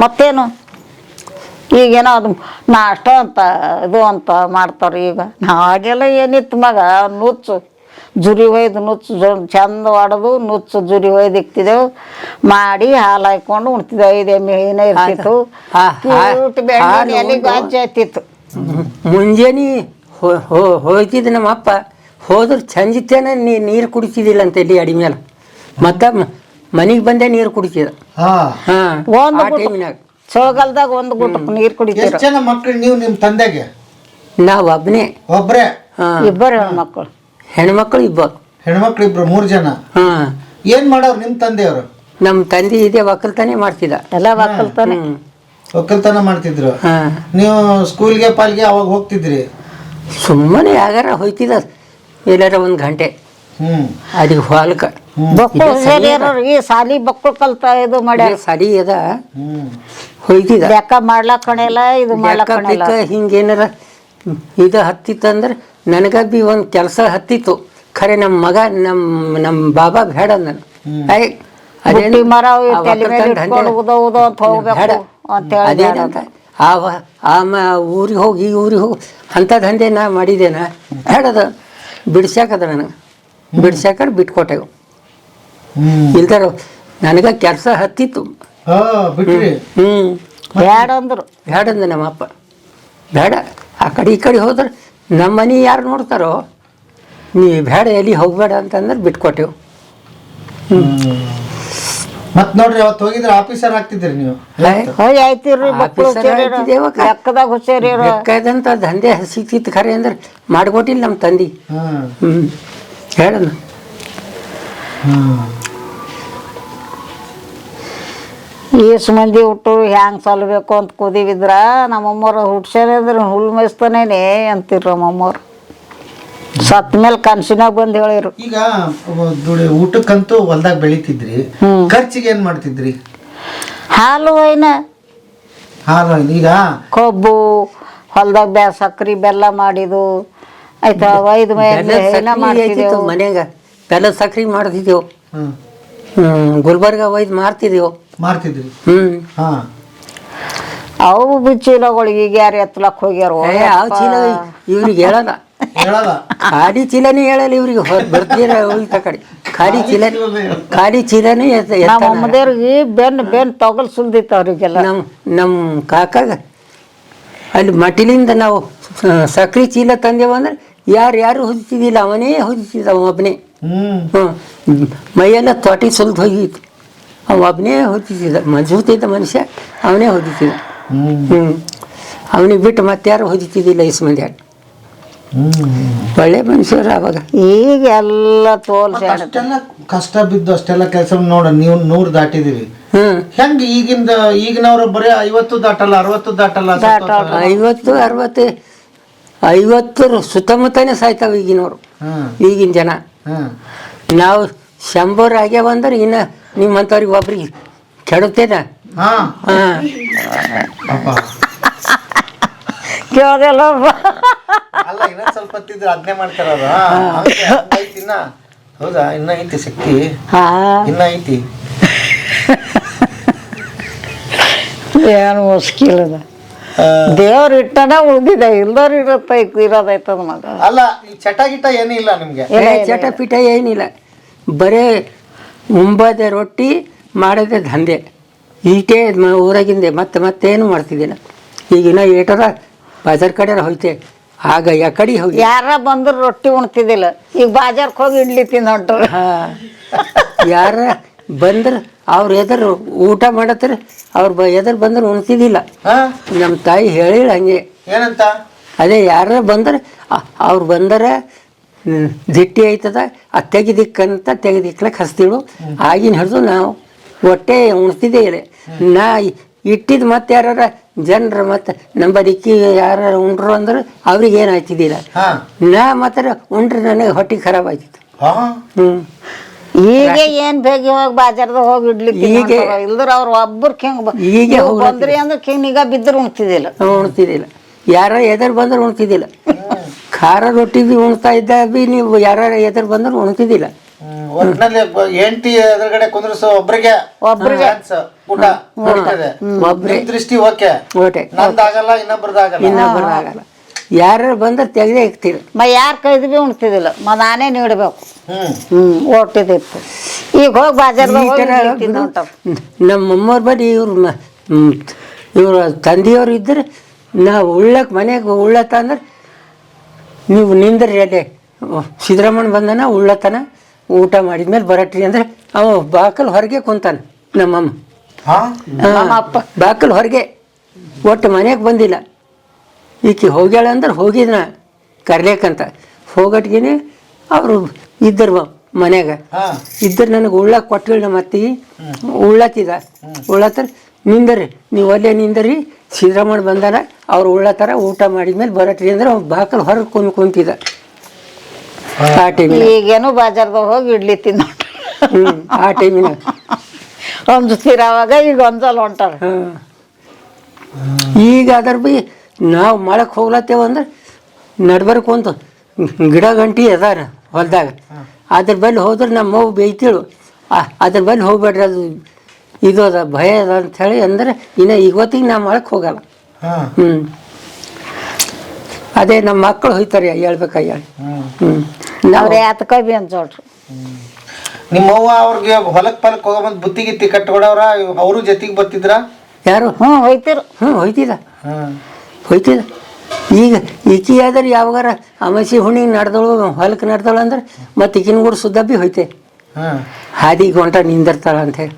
ಮತ್ತೇನು ಈಗೇನೋ ಅದು ನಾಷ್ಟ ಅಂತ ಇದು ಅಂತ ಮಾಡ್ತಾರೆ. ಈಗ ಹಾಗೆಲ್ಲ ಏನಿತ್ತು ಮಗ, ನುಚ್ಚು ಜುರಿ ಒಯ್ದು ನುಚ್ಚು ಚಂದ ಹೊಡೆದು ನುಚ್ಚು ಜುರಿ ಒಯ್ದು ಇಕ್ತಿದ್ದೆವು, ಮಾಡಿ ಹಾಲು ಹಾಕೊಂಡು ಉಣ್ತಿದ್ದೆವು. 5 ಎಮ್ಮೆ ಏನೇ ಇರ್ತಿತ್ತು, ಬೆಣ್ಣೆ ಎಲೆಗೆ ಅಜ್ಜಿ ಆಯ್ತಿತ್ತು. ಮುಂಜಾನೆ ಹೋಯ್ತಿದ್ದ ನಮ್ಮಪ್ಪ, ಹೋದ್ರೆ ಸಂಜಿತೇನೆ ನೀರು ಕುಡಿತಿದ್ದಿಲ್ಲ ಅಂತ ಇಲ್ಲಿ ಅಡಿ ಮೇಲೆ. ಮತ್ತೆ ಮನೆಗೆ ಬಂದೇ ನೀರು ಕುಡಿತಿದ್ದ. ಒಂದು ಚಳಿಗಾಲದಾಗ ಒಂದು ಗುಟ್ಟಕ್ಕೆ ನೀರು ಕುಡಿತೀರ. ಎಷ್ಟು ಜನ ಮಕ್ಳು ನೀವು ನಿಮ್ಮ ತಂದೆಗೆ? ನಾವು ಒಬ್ರೇ? ಇಬ್ಬರು ಹೆಣ್ಮಕ್ಳು. ಹೆಣ್ಮಕ್ಳು ಇಬ್ಬರು. ಹೆಣ್ಮಕ್ಳು ಇಬ್ರು, 3 ಜನ. ಏನ್ ಮಾಡೋರು ನಿಮ್ ತಂದೆಯವರು? ನಮ್ಮ ತಂದೆ ಇದೇ ಒಕ್ಕಲ್ತಾನೆ ಮಾಡ್ತಿದ್ದ. ಎಲ್ಲ ಒಕ್ಕಲ್ತಾನೆ ಒಕ್ಕಲ್ತನ ಮಾಡ್ತಿದ್ರು. ನೀವು ಸ್ಕೂಲ್ಗೆ ಪಾಲ್ಗೆ ಅವಾಗ ಹೋಗ್ತಿದ್ರಿ? ಸುಮ್ಮನೆ ಯಾಗಾರ ಹೋಯ್ತಿದ್ದ, ಎಲ್ಲಾರ 1 ಗಂಟೆ ಅದಿಗೆ ಹೊಲಕ್ಕೆ. ಬಕ್ಕಳು ಸೇರಿಯರು ಈ ಸಾಲಿ ಬಕ್ಕಳು ಕಲ್ತ ಇದು ಮಾಡ್ಯಾರ. ಸಾಲಿ ಅದ ಹೋಯ್ತಿದ್ದ. ಲೆಕ್ಕ ಮಾಡ್ಲಕ್ ಕಣೆಲ್ಲ, ಇದು ಮಾಡ್ಲಕ್ ಕಣೆಲ್ಲ. ಹಿಂಗೇನಾರ ಇದು ಹತ್ತಿತ್ತಂದ್ರೆ ನನಗ ಬಿ ಒಂದು ಕೆಲಸ ಹತ್ತಿತ್ತು. ಖರೆ ನಮ್ಮ ಮಗ ನಮ್ಮ ಬಾಬಾ ಬೇಡ ನಾನು. ಮರ ತಲೆ ಮೇಲೆ ಇಟ್ಕೊಂಡು ಉದೋ ಅಂತ ಹೋಗ್ಬೇಕು ಅಂತ ಅದೇನಂತ ಊರಿಗೆ ಹೋಗಿ ಈ ಊರಿಗೆ ಹೋಗಿ ಅಂಥ ದಂಧೆ ನಾ ಮಾಡಿದ್ದೇನ ಬೇಡದ. ಬಿಡ್ಸ್ಯಾಕದ ನನಗೆ, ಬಿಡ್ಸ್ಯಾಕಂಡು ಬಿಟ್ಕೊಟ್ಟೆವು. ಇಲ್ದಾರ ನನಗ ಕೆಲಸ ಹತ್ತಿತ್ತು. ಬೇಡ ಅಂದ್ರು. ಬೇಡಂದ ನಮ್ಮಪ್ಪ, ಬೇಡ ಆ ಕಡೆ ಈ ಕಡೆ ಹೋದ್ರೆ ನಮ್ಮ ಮನೆ ಯಾರು ನೋಡ್ತಾರೋ, ನೀ ಬೇಡ ಎಲ್ಲಿ ಹೋಗ್ಬೇಡ ಅಂತಂದ್ರೆ ಬಿಟ್ಕೊಟ್ಟೆವು. ಮತ್ ನೋಡ್ರಿ ಅವತ್ತು ಹೋಗಿದ್ರೆ ಆಫೀಸರ್ ಆಗ್ತಿದ್ರಿ ನೀವು. ಬೇಕಾದಂತ ದಂಧೆ ಸಿಕ್ತಿತ್ತು. ಖರೆ ಅಂದ್ರೆ ಮಾಡ್ಕೊಟ್ಟಿಲ್ಲ ನಮ್ಮ ತಂದಿ. ಹೇಳಣ್ಣ. ಈಸ್ ಮಂದಿ ಹುಟ್ಟು ಹ್ಯಾಂಗ್ ಸಲ್ಬೇಕು ಅಂತ ಕೂದಿವಿದ್ರ ನಮ್ಮಮ್ಮವ್ರು ಹುಟ್ಸ್ಯಾರ ಅಂದ್ರೆ ಹುಲ್ ಮೇಯಿಸ್ತಾನೇನೆ ಅಂತಿರು ನಮ್ಮಮ್ಮವ್ರು. ಸತ್ ಮೇಲೆ ಕನ್ಸಿನಾಗ ಬಂದು ಹೇಳಿರು. ಈಗ ಊಟಕ್ಕಂತೂ ಹೊಲ್ದಾಗ ಬೆಳಿತಿದ್ರಿ, ಖರ್ಚಿಗೆ ಏನ್ ಮಾಡ್ತಿದ್ರಿ? ಹಾಲು ಐನ ಹಾಲು ಈಗ ಕೊಬ್ಬು ಹೊಲ್ದಾಗ ಸಕ್ರಿ ಬೆಲ್ಲ ಮಾಡಿದು ಆಯ್ತಾ. 5 ಮಾಡ್ತಿದ್ದೆವು ಮನ್ಯಾಗ. ಬೆಲ್ಲ ಸಕ್ರಿ ಮಾಡ್ತಿದ್ದೆವು. ಗುಲ್ಬರ್ಗ ಒಯ್ದು ಮಾರ್ತಿದ್ರಿ. ಅವು ಚೀಲಗಳು ಈಗ ಯಾರು ಎತ್ತಲಕ್ ಹೋಗ್ಯಾರ. ಚೀಲ ಇವ್ರಿಗೆ ಹೇಳಲ್ಲ, ಖಾಲಿ ಚೀಲನೇ ಹೇಳಲ್ಲ ಇವ್ರಿಗೆ. ಬರ್ತೀರ ಹೋಯ್ತ ಕಡೆ ಖಾಲಿ ಚೀಲನೇ ನಮ್ಮ ಅಮ್ಮದೇವ್ರಿಗೆ ಬೆನ್ನು ತೊಗಲ್ ಸುಲ್ದಿತ್ತು ಅವ್ರಿಗೆಲ್ಲ. ನಮ್ಮ ಕಾಕಾಗ ಅಲ್ಲಿ ಮಟಿಲಿಂದ ನಾವು ಸಕ್ರಿ ಚೀಲ ತಂದೆವು ಅಂದ್ರೆ ಯಾರು ಹೊದಿತಿದ್ದಿಲ್ಲ, ಅವನೇ ಹೊದಿತಿದ್ದ. ಅವ ಒಬ್ಬನೇ. ಮೈಯೆಲ್ಲ ತೊಟಿ ಸುಲ್ದು ಹೋಗಿತ್ತು. ಅವ ಒಬ್ಬನೇ ಹೊದಿತಿದ್ದ. ಮಜಬೂತಿದ್ದ ಮನುಷ್ಯ, ಅವನೇ ಹೊದಿತಿದ್ದ. ಅವನಿಗೆ ಬಿಟ್ಟು ಮತ್ತೆ ಯಾರು ಹೊದಿತಿದ್ದಿಲ್ಲ. ಇಸ್ ಮಂದಿ ಒಳ್ಳೆ ಮನುಷ್ಯರು ಅವಾಗ. ಈಗ ಎಲ್ಲ ಅಷ್ಟೆಲ್ಲ ಕಷ್ಟ ಬಿದ್ದು ಅಷ್ಟೆಲ್ಲ ಕೆಲಸ ನೋಡ. ನೀವು 100 ದಾಟಿದಿರಿ. ಹೆಂಗ ಈಗಿನವ್ರು ಬರೀ 50 ದಾಟಲ್ಲ, 60 ದಾಟಲ್ಲ. 50, 60, 50 ಸುತ್ತಮುತ್ತನೇ ಸಾಯ್ತಾವ ಈಗಿನವ್ರು, ಈಗಿನ ಜನ. ನಾವು 100 ಆಗ್ಯಾವಂದ್ರೆ ಇನ್ನ ನಿಮ್ಮಂಥವ್ರಿಗೆ ಒಬ್ರಿಗೆ ಕೆಡುತ್ತೇನ. ಕೇಳೋದಲ್ಲ ಅಲ್ಲ, ಇನ್ನೊಂದ್ ಸ್ವಲ್ಪ ಹೊತ್ತಿದ್ರೆ ಅದನ್ನೇ ಮಾಡ್ತಾರ. ಹೌದಾ? ಇನ್ನ ಐತಿ ಶಕ್ತಿ, ಇನ್ನ ಐತಿ. ಏನು ಮುಸ್ಕಿಲ್ ಅದ. ದೇವ್ರ ಇಟ್ಟನ ಉಳ್ದಿದೆ ಇಲ್ದವ್ರು ಇರೋದೈತದ ಮಗ. ಅಲ್ಲ ಈ ಚಟ ಗಿಟ ಏನೂ ಇಲ್ಲ ನಿಮ್ಗೆ? ಚಟ ಪಿಟ ಏನಿಲ್ಲ, ಬರೇ ಉಂಬದೆ ರೊಟ್ಟಿ ಮಾಡದೆ ದಂಧೆ ಈಟೇ ಊರಾಗಿಂದೆ ಮತ್ತೇನು ಮಾಡ್ತಿದ್ದಿಲ್ಲ. ಈಗಿನ ಏಟರ ಬಾಜಾರ್ ಕಡೆ ಹೋಯ್ತೆ, ಆಗ ಯಾಕಡೆ ಹೋಗಿ ಯಾರ ಬಂದ್ರು ರೊಟ್ಟಿ ಉಣ್ತಿದ್ದಿಲ್ಲ, ಈಗ ಬಾಜಾರ್ಕ್ ಹೋಗಿ ಇಡ್ಲಿ ತಿಂದು ಹೊಂಟ್ರು. ಯಾರ ಬಂದ್ರೆ ಅವ್ರು ಎದರು ಊಟ ಮಾಡತ್ತಾರೆ, ಅವ್ರು ಎದರು ಬಂದ್ರೆ ಉಣ್ತಿದ್ದಿಲ್ಲ. ನಮ್ಮ ತಾಯಿ ಹೇಳಿಲ್ಲ ಹಂಗೆ. ಏನಂತ? ಅದೇ ಯಾರ ಬಂದ್ರೆ ಅವ್ರು ಬಂದರೆ ದಿಟ್ಟಿ ಆಯ್ತದ ಅದು ತೆಗೆದಿಕ್ಕಂತ ತೆಗೆದಿಕ್ಲಕ್ಕೆ ಹಸ್ತಿಳು. ಆಗಿನ ಹಿಡಿದು ನಾವು ಹೊಟ್ಟೆ ಉಣ್ತಿದ್ದೇ ಇಲ್ಲ. ನಾ ಇಟ್ಟಿದ್ದು ಮತ್ತೆ ಯಾರ ಜನರು ಮತ್ತೆ ನಂಬರಿಕ್ಕಿ ಯಾರು ಉಂಡ್ರು ಅಂದ್ರೆ ಅವ್ರಿಗೆ ಏನು ಆಯ್ತಿದ್ದಿಲ್ಲ. ನಾ ಮಾತ್ರ ಉಂಡ್ರೆ ನನಗೆ ಹೊಟ್ಟೆ ಖರಾಬ್ ಆಯ್ತಿತ್ತು. ಈಗ ಏನ್ ಬೇಗ ಹೋಗಿ ಬಾಜಾರ್ದಾಗ ಹೋಗಿ ಇಡ್ಲಿ ಇಲ್ದ್ರ ಅವ್ರ ಒಬ್ಬರು ಈಗ ಬಂದ್ರಿ ಅಂದ್ರೆ ಕಿಂಗ್ ಬಿದ್ದರು ಉಣ್ತಿದ್ದಿಲ್ಲ. ಯಾರ ಎದರು ಬಂದ್ರೆ ಉಣ್ತಿದ್ದಿಲ್ಲ. ಖಾರ ರೊಟ್ಟಿ ಬಿ ಉಣ್ತಾ ಇದ್ದ ಬಿ ನೀವು ಯಾರ ಎದರು ಬಂದ್ರೆ ಉಣ್ತಿದ್ದಿಲ್ಲ. ಒಟ್ಟಿನಲ್ಲಿ ಹೆಂಡತಿ ಎದುರುಗಡೆ ಕುಂದ್ರಸೋ ಒಬ್ರಿಗೆ ಊಟ ಒಬ್ರೆ ದೃಷ್ಟಿ ಓಕೆ, ನಂದಾಗಲ್ಲ ಇನ್ನೊಬ್ರದಾಗಲ್ಲ. ಯಾರು ಬಂದ್ರೆ ತೆಗೆದೇ ಇಕ್ತೀರಿ. ಯಾರ ಕೈದು ಬಿ ಉಣ್ತಿದ್ದಿಲ್ಲ, ನಾನೇ ನೀಡಬೇಕು. ಓಟಿದಿತ್ತು. ಈಗ ಹೋಗಿ ಬಾಜಾರ್ದಾಗ ನಮ್ಮ ಅಮ್ಮವ್ರ ಬಳಿ ಇವ್ರ ತಂದೆಯವ್ರು ಇದ್ರೆ ನಾವು ಉಳ್ಳಕ್ಕೆ ಮನೆಗೆ ಉಳ್ಳತ್ತ ಅಂದ್ರೆ ನೀವು ನಿಂದ್ರಿ ಅಲ್ಲೇ ಸಿದ್ದರಾಮಣ್ಣ ಬಂದನ ಉಳ್ಳತನ ಊಟ ಮಾಡಿದ್ಮೇಲೆ ಬರಟ್ರಿ ಅಂದ್ರೆ ಅವ ಬಾಕಲ್ ಹೊರಗೆ ಕುಂತಾನ. ನಮ್ಮಮ್ಮ ಬಾಕಲ್ ಹೊರಗೆ, ಒಟ್ಟು ಮನೆಗೆ ಬಂದಿಲ್ಲ. ಈಕಿ ಹೋಗ್ಯಾಳ ಅಂದ್ರೆ ಹೋಗಿದ್ನ ಕರ್ಲೇಕಂತ ಹೋಗಟ್ಗಿನಿ ಅವರು ಇದ್ದರು ಮನ್ಯಾಗ ಇದ್ದರು. ನನಗೆ ಉಳ್ಳಕ್ಕೆ ಕೊಟ್ಟಿಲ್ಲ ನಮ್ಮ ಅತ್ತಿ ಉಳ್ಳತ್ತರ ನಿಂದರಿ ನೀವು ಅಲ್ಲೇ ನಿಂದರಿ ಸಿದ್ದರಾಮಣ್ಣ ಬಂದಾನ ಅವ್ರು ಉಳ್ಳತ್ತಾರ ಊಟ ಮಾಡಿದ್ಮೇಲೆ ಬರಟ್ರಿ ಅಂದ್ರೆ ಅವ್ನು ಬಾಕಲ್ ಹೊರಗೆ ಕುಂತಿದ್ದ. ಆ ಟೈಮಿನ ಈಗೇನು ಬಾಜಾರ್ದಾಗ ಹೋಗಿ ಇಡ್ಲಿ ತಿಂದ ಆ ಟೈಮಿನ ಅವಾಗ ಈಗ ಒಂದ್ಸಲ ಹೊಂಟಾರ. ಈಗ ಅದ್ರ ಬಿ ನಾವು ಮಾಡಕ್ಕೆ ಹೋಗ್ಲತ್ತೇವ ಅಂದ್ರೆ ನಡ್ಬರ್ಕ್ ಒಂದು ಗಿಡ ಗಂಟಿ ಅದಾರ ಹೊಲ್ದಾಗ, ಅದ್ರ ಬಲ್ಲಿ ಹೋದ್ರೆ ನಮ್ಮ ಮಗು ಬೇಯ್ತಿಳು. ಅದ್ರ ಬಲ್ಲಿ ಹೋಗ್ಬೇಡ್ರಿ, ಅದು ಇದು ಅದ ಭಯ ಅದ ಅಂಥೇಳಿ ಅಂದ್ರೆ ಇನ್ನು ಇವತ್ತಿಗೆ ನಾ ಮಾಡಕ್ಕೆ ಹೋಗಲ್ಲ. ಅದೇ ನಮ್ಮ ಮಕ್ಕಳು ಹೋಯ್ತಾರೆ ಹೇಳ್ಬೇಕಾಗಿ. ಅವ್ರು ಯಾತಕ ಬಿ ಅನ್ಸೋಡ್ರು. ನಿಮ್ಮವ್ವ ಅವ್ರಿಗೆ ಹೊಲಕ್ ಹೋಗಬಂದು ಬುತ್ತಿ ಗಿತ್ತಿ ಕಟ್ಕೊಡವ್ರ, ಅವರು ಜೊತೆಗೆ ಬರ್ತಿದ್ರ? ಯಾರು? ಹೋಯ್ತಿರು. ಹೋಯ್ತಿದ. ಈಗ ಈಕಿ ಆದ್ರೆ ಯಾವಾಗಾರ ಅಮಾಸಿ ಹುಣ್ಣಿಗೆ ನಡ್ದಳು ಹೊಲಕ್ಕೆ ನಡ್ದಳು ಅಂದ್ರೆ ಮತ್ತೆ ಈಕಿನ ಕೂಡ ಸುದ್ದ ಬಿ ಹೋಯ್ತೆ. ಹಾದಿಗೆ ಹೊಂಟ ನಿಂದಿರ್ತಾಳ ಅಂತ ಹೇಳಿ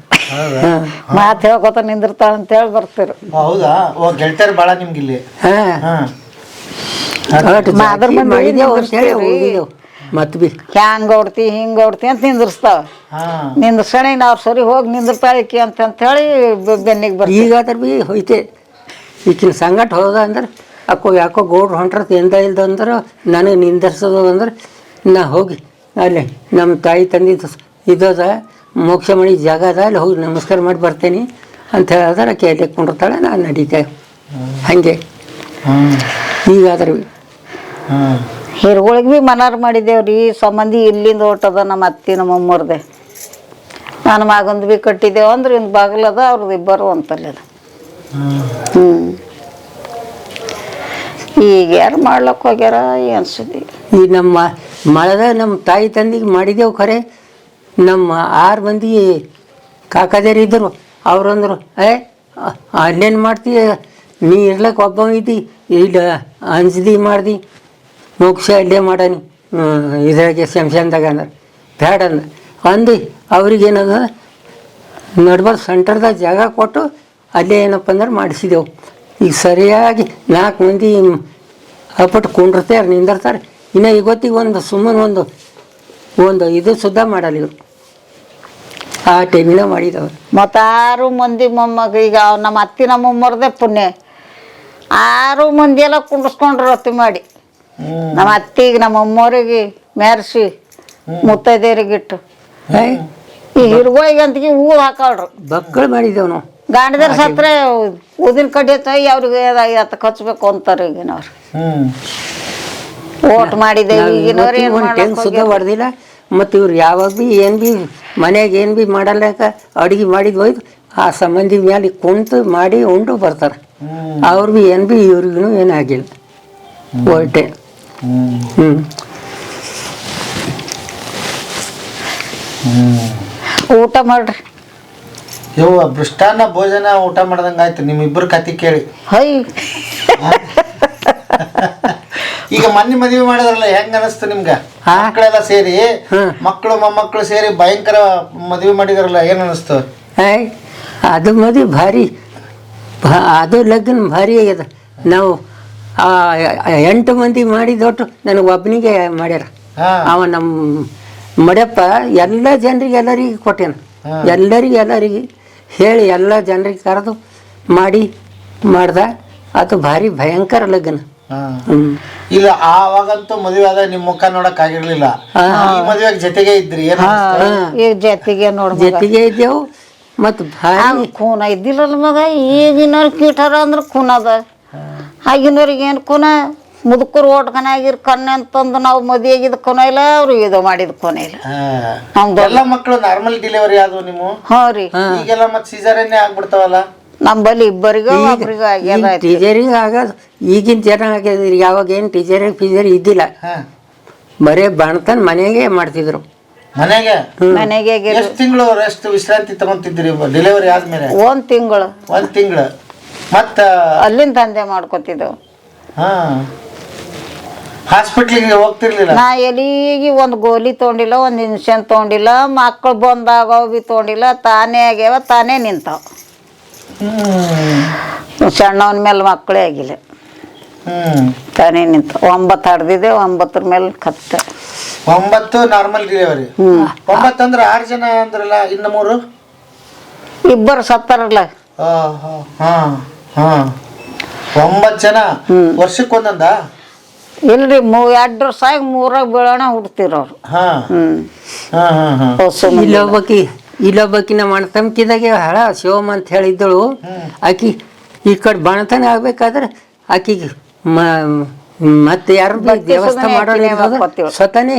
ಮಾತು ಹೇಳ್ಕೊತ ನಿಂದಿರ್ತಾಳ ಅಂತ ಹೇಳಿ ಬರ್ತಿರು. ಹೌದಾ? ಗೆಳತಿಯರು ಬಾಳ ನಿಮ್ಗಿಲ್ಲಿ? ಮತ್ ಬಿ ಹ್ಯಾಂಗ ಓಡ್ತಿ ಹಿಂಗ ಓಡ್ತಿ ಅಂತ ನಿಂದಿರ್ಸ್ತಾವ. ನಿಂದ್ರಸಣ ಅವ್ರ ಸರಿ ಹೋಗಿ ನಿಂದಿರ್ತಾಳಿಕಿ ಅಂತ ಹೇಳಿ ಬೆನ್ನಿಗೆ ಬರ್ತೀವಿ. ಈಗ ಅದ್ರ ಬಿ ಹೋಯ್ತೆ. ಈಕಿನ ಸಂಗಟ ಹೋದ ಅಂದ್ರೆ ಯಾಕೋ ಗೌಡ್ರು ಹೊಂಟ್ರತ್ ಎಂದ ಇಲ್ದ ಅಂದ್ರೆ ನನಗೆ ನಿಂದರ್ಸೋದು ಅಂದ್ರೆ ನಾ ಹೋಗಿ ಅಲ್ಲಿ ನಮ್ಮ ತಾಯಿ ತಂದಿದ್ದು ಇದದ ಮೋಕ್ಷ ಮಣಿ ಜಾಗ ಅದ, ಅಲ್ಲಿ ಹೋಗಿ ನಮಸ್ಕಾರ ಮಾಡಿ ಬರ್ತೇನೆ ಅಂತ ಹೇಳಿದ್ರೆ ಆಕೆ ಅಲ್ಲಿ ಕೊಂಡಿರ್ತಾಳೆ, ನಾನು ನಡೀತೇವೆ ಹಾಗೆ. ಈಗ ಅದ್ರ ಬಿ ಹಿರುಗಳಿಗೆ ಬಿ ಮನಾರ್ ಮಾಡಿದ್ದೇವ್ರಿ. ಸಂಬಂಧಿ ಇಲ್ಲಿಂದ ಹೊಟ್ಟದ ನಮ್ಮ ಅತ್ತಿ ನಮ್ಮ ಅಮ್ಮವ್ರದೆ. ನನ್ನ ಮಗಂದು ಬಿ ಕಟ್ಟಿದ್ದೇವೆ ಅಂದ್ರೆ ಇನ್ನು ಬಾಗಿಲದ ಅವ್ರದ್ದು ಇಬ್ಬರು ಅಂತಲ್ಲ ಅದು. ಈಗ ಯಾರು ಮಾಡ್ಲಕ್ಕೆ ಹೋಗ್ಯಾರ ಅನ್ಸುದಿ. ಈ ನಮ್ಮ ಮಳದ ನಮ್ಮ ತಾಯಿ ತಂದಿಗೆ ಮಾಡಿದೆವು ಖರೆ. ನಮ್ಮ 6 ಮಂದಿ ಕಾಕಾದೇರು ಇದ್ದರು. ಅವ್ರಂದ್ರು ಅಲ್ಲೇನು ಮಾಡ್ತೀಯ ನೀ ಇರ್ಲಕ್ಕೆ ಒಬ್ಬ ಇದ್ದಿ, ಇಲ್ಲ ಅಂಜ್ದಿ ಮಾಡ್ದಿ, ಮೋಕ್ಷ ಅಲ್ಲೇ ಮಾಡಾನಿ ಇದ್ರಾಗೆ ಶಂಶಾನ್ದಾಗ ಅಂದ್ರೆ ಬ್ಯಾಡ ಅಂದು ಅವ್ರಿಗೇನದ ನಡ್ಬಾರ್ದು ಸೆಂಟರ್ದಾಗ ಜಾಗ ಕೊಟ್ಟು ಅಲ್ಲೇ ಏನಪ್ಪ ಅಂದ್ರೆ ಮಾಡಿಸಿದೆವು. ಈಗ ಸರಿಯಾಗಿ 4 ಮಂದಿ ಅಪ್ಪಟ್ಟು ಕುಂಡಿರ್ತಾರೆ ನಿಂದಿರ್ತಾರೆ. ಇನ್ನು ಇವತ್ತಿಗೆ ಒಂದು ಸುಮ್ಮನೆ ಒಂದು ಇದು ಸುದ್ದ ಮಾಡಲ್ಲ ಇವರು. ಆ ಟೈಮಿನ ಮಾಡಿದವ್ರು. ಮತ್ತು 6 ಮಂದಿ ಮೊಮ್ಮಗ ಈಗ ನಮ್ಮ ಅತ್ತಿ ನಮ್ಮ ಅಮ್ಮವ್ರದೇ ಪುಣ್ಯ. 6 ಮಂದಿ ಎಲ್ಲ ಕುಂಡಿಸ್ಕೊಂಡ್ರು ರೊಟ್ಟಿ ಮಾಡಿ. ನಮ್ಮ ಅತ್ತಿಗೆ ನಮ್ಮ ಅಮ್ಮವ್ರಿಗೆ ಮೆರ್ಸಿ ಮುತ್ತೈದೇರಿಗಿಟ್ಟು ಈ ಹಿರ್ಗೋಯಿಗಂತಿಗೆ ಹೂವು ಹಾಕಳ್ರು. ಬಕ್ಕಳು ಮಾಡಿದ್ದೇವೆ ನಾವು. ಗಾಂಡಿದಾರ ಸತ್ರೆ ಊದಿನ ಕಡ್ಡಿ ತಾಯಿ ಅವ್ರಿಗೆ ಎತ್ತಕ್ಕೆ ಹಚ್ಬೇಕು ಅಂತಾರೆ ಈಗಿನವ್ರು. ಓಟ್ ಮಾಡಿದ್ದೇವೆ ಈಗಿನವ್ರು ಏನು ಸುದ್ದ ಹೊಡೆದಿಲ್ಲ. ಮತ್ತು ಇವ್ರು ಯಾವಾಗ ಭೀ ಏನು ಭೀ ಮನೆಯಾಗ ಏನು ಭೀ ಮಾಡಲ್ಲಕ ಅಡುಗೆ ಮಾಡಿದ್ ಒಯ್ದು ಆ ಸಂಬಂಧಿ ಮೇಲೆ ಕುಂತು ಮಾಡಿ ಉಂಡು ಬರ್ತಾರೆ. ಅವ್ರು ಭೀ ಏನು ಭೀ ಇವ್ರಿಗೂ ಏನಾಗಿಲ್ಲ ಹೊರಟೆ. ಹ್ಞೂ ಊಟ ಮಾಡ್ರಿ. ಯವ್ವ ಮೃಷ್ಟಾನ್ನ ಭೋಜನ ಊಟ ಮಾಡ್ದಂಗೆ ಆಯ್ತು ನಿಮ್ಮಿಬ್ಬರು ಕತೆ ಕೇಳಿ. ಹೈ ಈಗ ಮೊನ್ನೆ ಮದುವೆ ಮಾಡಿದ್ರಲ್ಲ ಹೆಂಗ ಅನಿಸ್ತು ನಿಮ್ಗೆ? ಮಕ್ಕಳೆಲ್ಲ ಸೇರಿ ಮಕ್ಕಳು ಮೊಮ್ಮಕ್ಕಳು ಸೇರಿ ಭಯಂಕರ ಮದುವೆ ಮಾಡಿದ್ರಲ್ಲ ಏನ್ ಅನಿಸ್ತು? ಅದು ಮದುವೆ ಭಾರಿ, ಅದು ಲಗ್ನ ಭಾರಿ ಆಗ್ಯದ. ನಾವು 8 ಮಂದಿ ಮಾಡಿದೊಟ್ಟು ನನಗೆ ಒಬ್ಬನಿಗೆ ಮಾಡ್ಯಾರ. ಅವ ನಮ್ಮ ಮಡ್ಯಪ್ಪ ಎಲ್ಲ ಜನರಿಗೆ ಎಲ್ಲರಿಗೆ ಕೊಟ್ಟೇನ. ಎಲ್ಲರಿಗೆ ಹೇಳಿ ಎಲ್ಲ ಜನರಿಗೆ ಕರೆದು ಮಾಡ್ದ. ಅದು ಭಾರಿ ಭಯಂಕರ ಲಗ್ನ. ಇಲ್ಲ ಆವಾಗಂತೂ ಮದುವೆ ಆದಾಗ ನಿಮ್ ಮುಖ ನೋಡಕ್ ಆಗಿರ್ಲಿಲ್ಲ. ಈ ಮದುವೆಗೆ ಜೊತೆಗೆ ಇದ್ರಿ? ಜೊತೆಗೆ ಇದ್ದೆವು. ಮತ್ತು ಭಾರಿ ಖೂನ ಇದ್ದಿಲ್ಲಲ್ಲ ಮಗ. ಈಗಿನವ್ರು ಕೀಟಾರ ಅಂದ್ರೆ ಖೂನ ಅದ. ಆಗಿನವ್ರಿಗೆ ಏನು ಖೂನ? ಮುದುಕರು ಓಟ್ಕನ ಆಗಿರ್ ಕಣ್ಣೆ ಅಂತಂದು ನಾವು ಮದುವೆ ಆಗಿದ್ ಕೊನೆ ಇಲ್ಲ, ಅವ್ರು ಇದು ಮಾಡಿದ ಕೊನೆ ಇಲ್ಲ. ಎಲ್ಲ ಮಕ್ಕಳು ನಾರ್ಮಲ್ ಡೆಲಿವರಿ ಆದ್ವು ನಿಮ್ಮ? ಹ್ಞೂ ರೀ. ಈಗೆಲ್ಲ ಮತ್ತೆ ಸಿಜಾರೇನೆ ಆಗ್ಬಿಡ್ತಾವಲ್ಲ? ನಮ್ಮಲ್ಲಿ ಇಬ್ಬರಿಗೂ ಒಬ್ರಿಗೂ ಆಗ್ಯದ. ಟೀಚರಿಗೆ ಆಗೋದು ಈಗಿನ ಜನ ಆಗ್ಯದ. ಯಾವಾಗ ಏನು ಟೀಚರ್ ಇದ್ದಿಲ್ಲ, ಬರೇ ಬಾಣ್ತನ ಮನೆಗೆ ಮಾಡ್ತಿದ್ರು. ಮನೆಗೆ ಎಷ್ಟು ತಿಂಗಳು ರೆಸ್ಟ್ ವಿಶ್ರಾಂತಿ ತಗೊಂತಿದ್ರಿ ಡೆಲಿವರಿ ಆದ್ಮೇಲೆ? 1 ತಿಂಗಳು. 1 ತಿಂಗಳು ಮತ್ತ ಅಲ್ಲಿಂದ ದಂಧೆ ಮಾಡ್ಕೊತಿದ್ದೆವು. ಹಾಸ್ಪಿಟ್ಲಿಗೆ ಹೋಗ್ತಿರ್ಲಿಲ್ಲ? ನಾ ಎಲ್ಲಿಗೆ ಒಂದು ಗೋಲಿ ತೊಗೊಂಡಿಲ್ಲ, ಒಂದು ಇಂಜೆಕ್ಷನ್ ತೊಗೊಂಡಿಲ್ಲ. ಮಕ್ಕಳು ಬಂದಾಗ ಭೀ ತೊಗೊಂಡಿಲ್ಲ. ತಾನೇ ಆಗ್ಯಾವ, ತಾನೇ ನಿಂತಾವ. ಸಣ್ಣವನ ಮೇಲೆ ಮಕ್ಕಳೇ ಆಗಿಲ್ಲ, ತಾನೇ ನಿಂತ. 9 ಹಡ್ದಿದೆ, 9ರ ಮೇಲೆ ಕತ್ತೆ. 9 ನಾರ್ಮಲ್ ಡೆಲಿವರಿ. 9 ಅಂದ್ರೆ 6 ಜನ ಅಂದ್ರಲ್ಲ, ಇನ್ನು 3 ಇಬ್ಬರು ಸತ್ತಾರಲ್ಲ. 9 ಜನ ವರ್ಷಕ್ಕೊಂದೊಂದ? ಇಲ್ರಿ, 2 ವರ್ಷ ಆಗಿ 3ರಾಗ ಬೀಳೋಣ ಹುಡ್ತಿರೋರು. ಇಲ್ಲೊಬ್ಬಕಿ ನಮ್ಮ ಅಣ್ತಂಕಿದಾಗೆ ಹಳ ಶಿವಮ್ಮ ಅಂತ ಹೇಳಿದ್ದಳು. ಆಕಿ ಈ ಕಡೆ ಬಾಣತನ ಆಗ್ಬೇಕಾದ್ರೆ ಆಕಿಗೆ ಮತ್ತೆ ಯಾರು ದೇವಸ್ಥಾನ ಮಾಡೋದು ಸ್ವತನೇ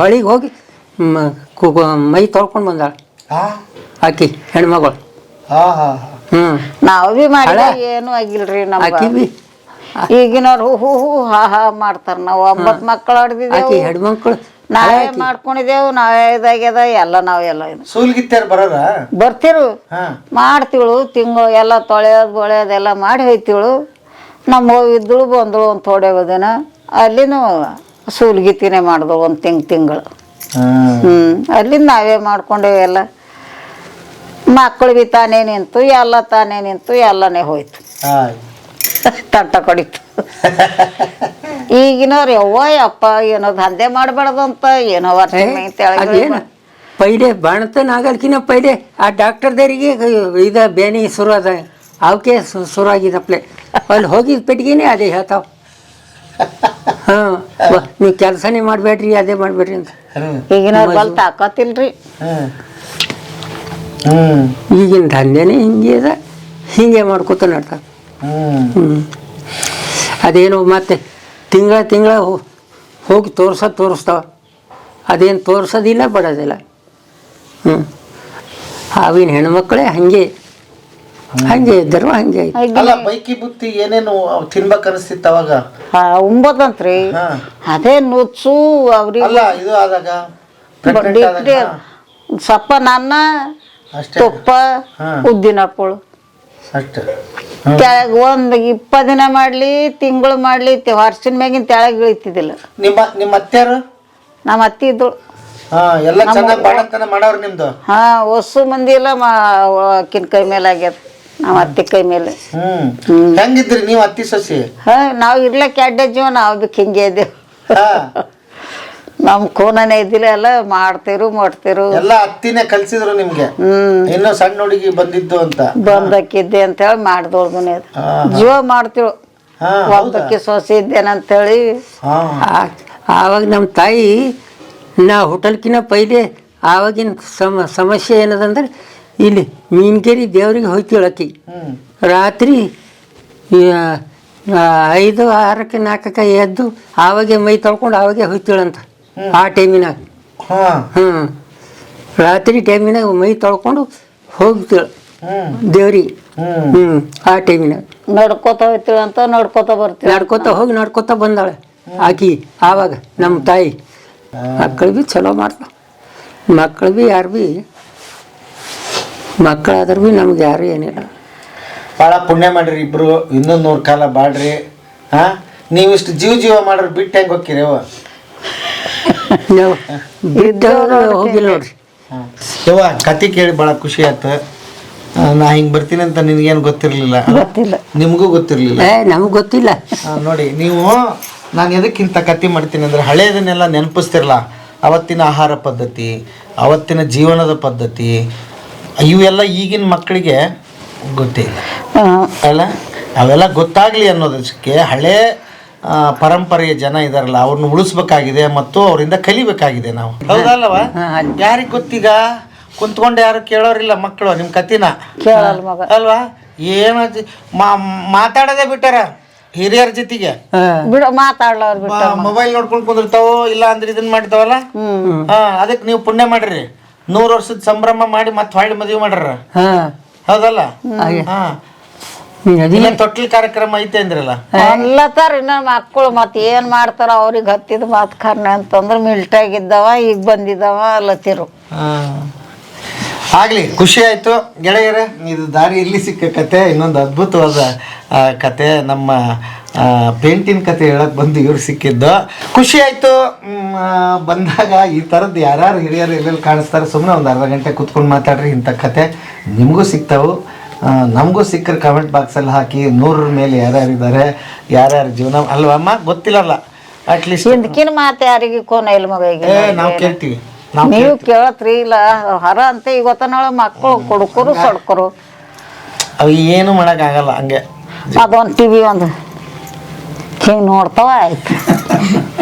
ಹೊಳಿಗೆ ಹೋಗಿ ಮೈ ತೊಳ್ಕೊಂಡು ಬಂದಾಳ ಆಕಿ ಹೆಣ್ಮಗಳು. ನಾವು ಭೀ ಮಾಡಿ ಏನು ಆಗಿಲ್ರಿ ಆಕಿ ಭೀ. ಈಗಿನವ್ರು ಹೂ ಹಾ ಮಾಡ್ತಾರ. ನಾವು 9 ಮಕ್ಕಳು ಹೊಡೆದಿದ್ದೇವೆ, ಹೆಣ್ಮಕ್ಳು ನಾವೇ ಮಾಡ್ಕೊಂಡಿದ್ದೇವು. ನಾವೇ ಇದಾಗ್ಯದ ಎಲ್ಲ. ನಾವೆಲ್ಲ ಬರ್ತಿರು ಮಾಡ್ತಿಳು. ತಿಂಗಳು ಎಲ್ಲ ತೊಳೆಯೋದೆಲ್ಲ ಮಾಡಿ ಹೋಯ್ತಿಳು. ನಮ್ಮ ಇದ್ದಳು ಬಂದಳು ಒಂದು ತೊಡೆಯೋದಿನ. ಅಲ್ಲಿನೂ ಸೂಲ್ಗಿತ್ತಿನೇ ಮಾಡಿದಳು 1 ತಿಂಗಳು. ಅಲ್ಲಿಂದ ನಾವೇ ಮಾಡ್ಕೊಂಡೇವು ಎಲ್ಲ. ಮಕ್ಕಳು ಭೀ ತಾನೇ ನಿಂತು, ಎಲ್ಲ ತಾನೇ ನಿಂತು, ಎಲ್ಲನೇ ಹೋಯ್ತು. ತಂಟ ಕಡಿತು. ಈಗಿನವ್ರು ಯಪ್ಪ ಏನೋ ದಂಧೆ ಮಾಡಬಾರ್ದಂತ ಏನೋ ವರ್ಷ ಪೈಲೆ ಬಾಣತನ ಆಗಲ್ಕಿನ ಪೈಲೆ ಆ ಡಾಕ್ಟರ್ದರಿಗೆ ಬೇನೆ ಶುರು ಅದ. ಅವಕ್ಕೆ ಶುರು ಆಗಿದಪ್ಲೆ ಅಲ್ಲಿ ಹೋಗಿದ ಪೆಟ್ಟಿಗೆನೇ ಅದೇ ಹೇಳ್ತಾವ. ನೀವು ಕೆಲಸನೇ ಮಾಡಬೇಡ್ರಿ, ಅದೇ ಮಾಡಬೇಡ್ರಿ ಅಂತ. ಈಗಿನವ್ರು ಬಲ್ ತಾಕತ್ತಿಲ್ರಿ. ಈಗಿನ ದಂಧೆನೇ ಹಿಂಗೆ ಅದ, ಹಿಂಗೆ ಮಾಡ್ಕೊತ ನಡ್ತಾವ. ಅದೇನು ಮತ್ತೆ ತಿಂಗಳ ಹೋಗಿ ತೋರಿಸ್ತಾವ. ಅದೇನು ತೋರಿಸೋದಿಲ್ಲ, ಬಡೋದಿಲ್ಲ. ಆವಿನ ಹೆಣ್ಮಕ್ಳೇ ಹಂಗೆ ಇದ್ದರು, ಹಂಗೆ. ಬೈಕಿ ಬುತ್ತಿ ಏನೇನು ತಿನ್ಬೇಕು ಅನಿಸ್ತಿತ್ತು ಅವಾಗ? ಉಂಬದಂತ್ರಿ. ಅದೇ ನುಚ್ಚು ಅವ್ರಿಗೆ ಇದು ಆದಾಗ ಸಪ್ಪ ನನ್ನ ತುಪ್ಪ ಉದ್ದಿನ ಹಪ್ಪಳು ಕೆಳಗೆ 20 ದಿನ ಮಾಡ್ಲಿ, ತಿಂಗಳು ಮಾಡ್ಲಿ, ವರ್ಷಿನ ಮ್ಯಾಗಿನ ತೆಳಗೆ ಇಳಿತಿದ್ದಿಲ್ಲ. ನಿಮ್ಮ ಅತ್ತೆಯರು? ನಮ್ಮ ಅತ್ತಿ ಇದ್ದಳು. ಎಲ್ಲ ಚೆನ್ನಾಗಿ ಬಾಣಂತನ ಮಾಡೋರು ನಿಮ್ದು? ಹೊಸು ಮಂದಿ ಎಲ್ಲ ಆಕಿನ ಕೈ ಮೇಲೆ ಆಗ್ಯದ, ನಮ್ಮ ಅತ್ತಿ ಕೈ ಮೇಲೆ. ಹೆಂಗಿದ್ರಿ ನೀವು ಅತ್ತಿ ಸೊಸಿ? ನಾವು ಇರ್ಲಕ್ಕೆ ಅಡ್ಡಜ್ಜೀವ, ನಾವು ಬಿ ಹಿಂಗೆ ಇದ್ದೇವೆ. ನಮ್ ಕೋನನೇ ಇದ್ದಿಲ್ಲ, ಎಲ್ಲ ಮಾಡ್ತಿರು ಎಲ್ಲ ಅತ್ತಿನೇ ಕಲ್ಸಿದ್ರು ನಿಮ್ಗೆ? ಇನ್ನು ಸಣ್ಣ ಹುಡುಗಿ ಬಂದಿದ್ದು ಅಂತ ಬಂದಕ್ಕಿದ್ದೆ ಅಂತ ಹೇಳಿ ಮಾಡ್ದೋಳ್ದನೆ ಜೀವ ಮಾಡ್ತಿಳು. ಒಂದಕ್ಕೆ ಸೊಸೆ ಇದ್ದೇನಂತೇಳಿ. ಆವಾಗ ನಮ್ಮ ತಾಯಿ ನಾ ಹೋಟೆಲ್ಕಿನ ಪೈಲೆ ಆವಾಗಿನ ಸಮಸ್ಯೆ ಏನದಂದ್ರೆ ಇಲ್ಲಿ ಮೀನ್ಕೆರೆ ದೇವ್ರಿಗೆ ಹೋಯ್ತಿಳು ಅಕ್ಕಿ. ರಾತ್ರಿ 5, 6, 4 ಎದ್ದು ಆವಾಗೆ ಮೈ ತೊಳ್ಕೊಂಡು ಆವಾಗೆ ಹೋಯ್ತಿಳಂತ. ಆ ಟೈಮಿನಾಗ ರಾತ್ರಿ ಟೈಮಿನಾಗ ಮೈ ತೊಳ್ಕೊಂಡು ಹೋಗ್ತಿಳು. ದೇವ್ರಿಗೆ ಆ ಟೈಮಿನಾಗ ನಡ್ಕೋತ ಹೋಗ್ತೀವಿ ಅಂತ ನಡ್ಕೋತ ಬರ್ತೀವಿ. ನಡ್ಕೋತ ಬಂದಾಳೆ ಆಕಿ. ಆವಾಗ ನಮ್ಮ ತಾಯಿ ಮಕ್ಕಳು ಭೀ ಚಲೋ ಮಾಡ್ತಾವ. ಮಕ್ಕಳು ಭೀ ಯಾರು ಭೀ ಮಕ್ಕಳಾದ್ರೂ ಭೀ ನಮ್ಗೆ ಯಾರು ಏನಿಲ್ಲ. ಭಾಳ ಪುಣ್ಯ ಮಾಡ್ರಿ ಇಬ್ರು, ಇನ್ನೊಂದು 100 ಕಾಲ ಬಾಡ್ರಿ. ನೀವಿಷ್ಟು ಜೀವ ಮಾಡ್ರಿ, ಬಿಟ್ಟು ಹೆಂಗೆ ಹೋಗ್ತೀರಿ ಅವ? ನಾವು ಬಿಟ್ಟು ಹೋಗಿಲ್ಲ ನೋಡ್ರಿ. ಯವ್ವ ಕತೆ ಕೇಳಿ ಭಾಳ ಖುಷಿ ಆಯ್ತು. ನಾ ಹಿಂಗೆ ಬರ್ತೀನಿ ಅಂತ ನಿನಗೇನು ಗೊತ್ತಿರಲಿಲ್ಲ? ಗೊತ್ತಿಲ್ಲ. ನಿಮಗೂ ಗೊತ್ತಿರಲಿಲ್ಲ? ನಮಗೆ ಗೊತ್ತಿಲ್ಲ. ನೋಡಿ ನೀವು, ನಾನು ಎದಕ್ಕಿಂತ ಕತೆ ಮಾಡ್ತೀನಿ ಅಂದರೆ ಹಳೆಯದನ್ನೆಲ್ಲ ನೆನಪಿಸ್ತಿರಲ್ಲ. ಅವತ್ತಿನ ಆಹಾರ ಪದ್ಧತಿ, ಅವತ್ತಿನ ಜೀವನದ ಪದ್ಧತಿ, ಇವೆಲ್ಲ ಈಗಿನ ಮಕ್ಕಳಿಗೆ ಗೊತ್ತಿಲ್ಲ ಅಲ್ಲ. ಅವೆಲ್ಲ ಗೊತ್ತಾಗಲಿ ಅನ್ನೋದಕ್ಕೆ ಹಳೆ ಪರಂಪರೆಯ ಜನ ಇದಾರಲ್ಲ ಅವ್ರನ್ನ ಉಳಿಸ್ಬೇಕಾಗಿದೆ ಮತ್ತು ಅವರಿಂದ ಕಲಿಬೇಕಾಗಿದೆ ನಾವು. ಹೌದಲ್ವ? ಯಾರಿಗೆ ಗೊತ್ತೀಗ? ಕುಂತ್ಕೊಂಡು ಯಾರು ಕೇಳೋರಿಲ್ಲ ಮಕ್ಕಳು ನಿಮ್ಮ ಕತಿನ, ಕೇಳಲ್ಲ ಮಗ ಅಲ್ವಾ? ಏನು ಮಾತಾಡೋದೇ ಬಿಟ್ಟಾರ ಹಿರಿಯರ ಜೊತೆಗೆ. ಬಿಡ ಮಾತಾಡ್ಲವ್ರು ಬಿಟ್ಟ ಮೊಬೈಲ್ ನೋಡ್ಕೊಂಡು ಕುಂದಿರ್ತಾವೋ, ಇಲ್ಲ ಅಂದ್ರೆ ಇದನ್ನ ಮಾಡ್ತಾವಲ್ಲ. ಅದಕ್ಕೆ ನೀವು ಪುಣ್ಯ ಮಾಡ್ರಿ, 100 ವರ್ಷದ ಸಂಭ್ರಮ ಮಾಡಿ ಮತ್ತೆ ಹೊಳ್ಳಿ ಮದುವೆ ಮಾಡ್ರ. ಹೌದಲ್ಲ? ತೊಟ್ಲಿ ಕಾರ್ಯಕ್ರಮ ಐತೆ ಅಂದ್ರಲ್ಲ. ಅಲ್ಲತ್ತಾರ ಇನ್ನ ಮಕ್ಕಳು ಮತ್ತೆ ಏನ್ ಮಾಡ್ತಾರ ಅವ್ರಿಗೆ ಹತ್ತಿದ ಮಾತು ಕರ್ನೆ ಅಂತಂದ್ರೆ ಮಿಲ್ಟಾಗಿದ್ದವ ಈಗ ಬಂದಿದ್ದವ ಅಲ್ಲತ್ತಿರು. ಆಗ್ಲಿ, ಖುಷಿ ಆಯ್ತು ಗೆಳೆಯರ. ಇದು ದಾರಿ ಇಲ್ಲಿ ಸಿಕ್ಕ ಕತೆ, ಇನ್ನೊಂದು ಅದ್ಭುತವಾದ ಕತೆ, ನಮ್ಮ ಪೇಂಟಿನ ಕತೆ ಹೇಳಕ್ ಬಂದು ಇವ್ರು ಸಿಕ್ಕಿದ್ದು ಖುಷಿ ಆಯ್ತು. ಬಂದಾಗ ಈ ಥರದ್ದು ಯಾರ್ಯಾರು ಹಿರಿಯರು ಎಲ್ಲೆಲ್ಲಿ ಕಾಣಿಸ್ತಾರೆ, ಸುಮ್ಮನೆ ಒಂದು ಅರ್ಧ ಗಂಟೆ ಕುತ್ಕೊಂಡು ಮಾತಾಡ್ರಿ. ಇಂಥ ಕತೆ ನಿಮಗೂ ಸಿಗ್ತಾವು, ನಮಗೂ ಸಿಕ್ಕರೆ ಕಮೆಂಟ್ ಬಾಕ್ಸಲ್ಲಿ ಹಾಕಿ. 100 ಮೇಲೆ ಯಾರ್ಯಾರಿದ್ದಾರೆ, ಯಾರ್ಯಾರ ಜೀವನ ಅಲ್ವಮ್ಮ ಗೊತ್ತಿಲ್ಲಲ್ಲ. ಅಟ್ಲೀಸ್ಟ್ ಹಿಂದಕಿನ ಮಾತು ಯಾರಿಗೆ ಕೋನ ಇಲ್ಲ ಮಗ. ಈಗ ನಾವು ಕೇಳ್ತೀವಿ, ನೀವು ಕೇಳತ್ರಿ ಇಲ್ಲ ಹರ ಅಂತ ಇವತ್ತನಾಳ ಮಕ್ಕಳು ಕೊಡ್ಕೊರು ಸಡ್ಕೊರು. ಅವು ಏನು ಮಾಡೋಕ್ಕಾಗಲ್ಲ. ಹಂಗೆ ಅದೊಂದು ಟಿವಿ ಒಂದು ಹಿಂಗೆ ನೋಡ್ತಾವ ಆಯ್ತು.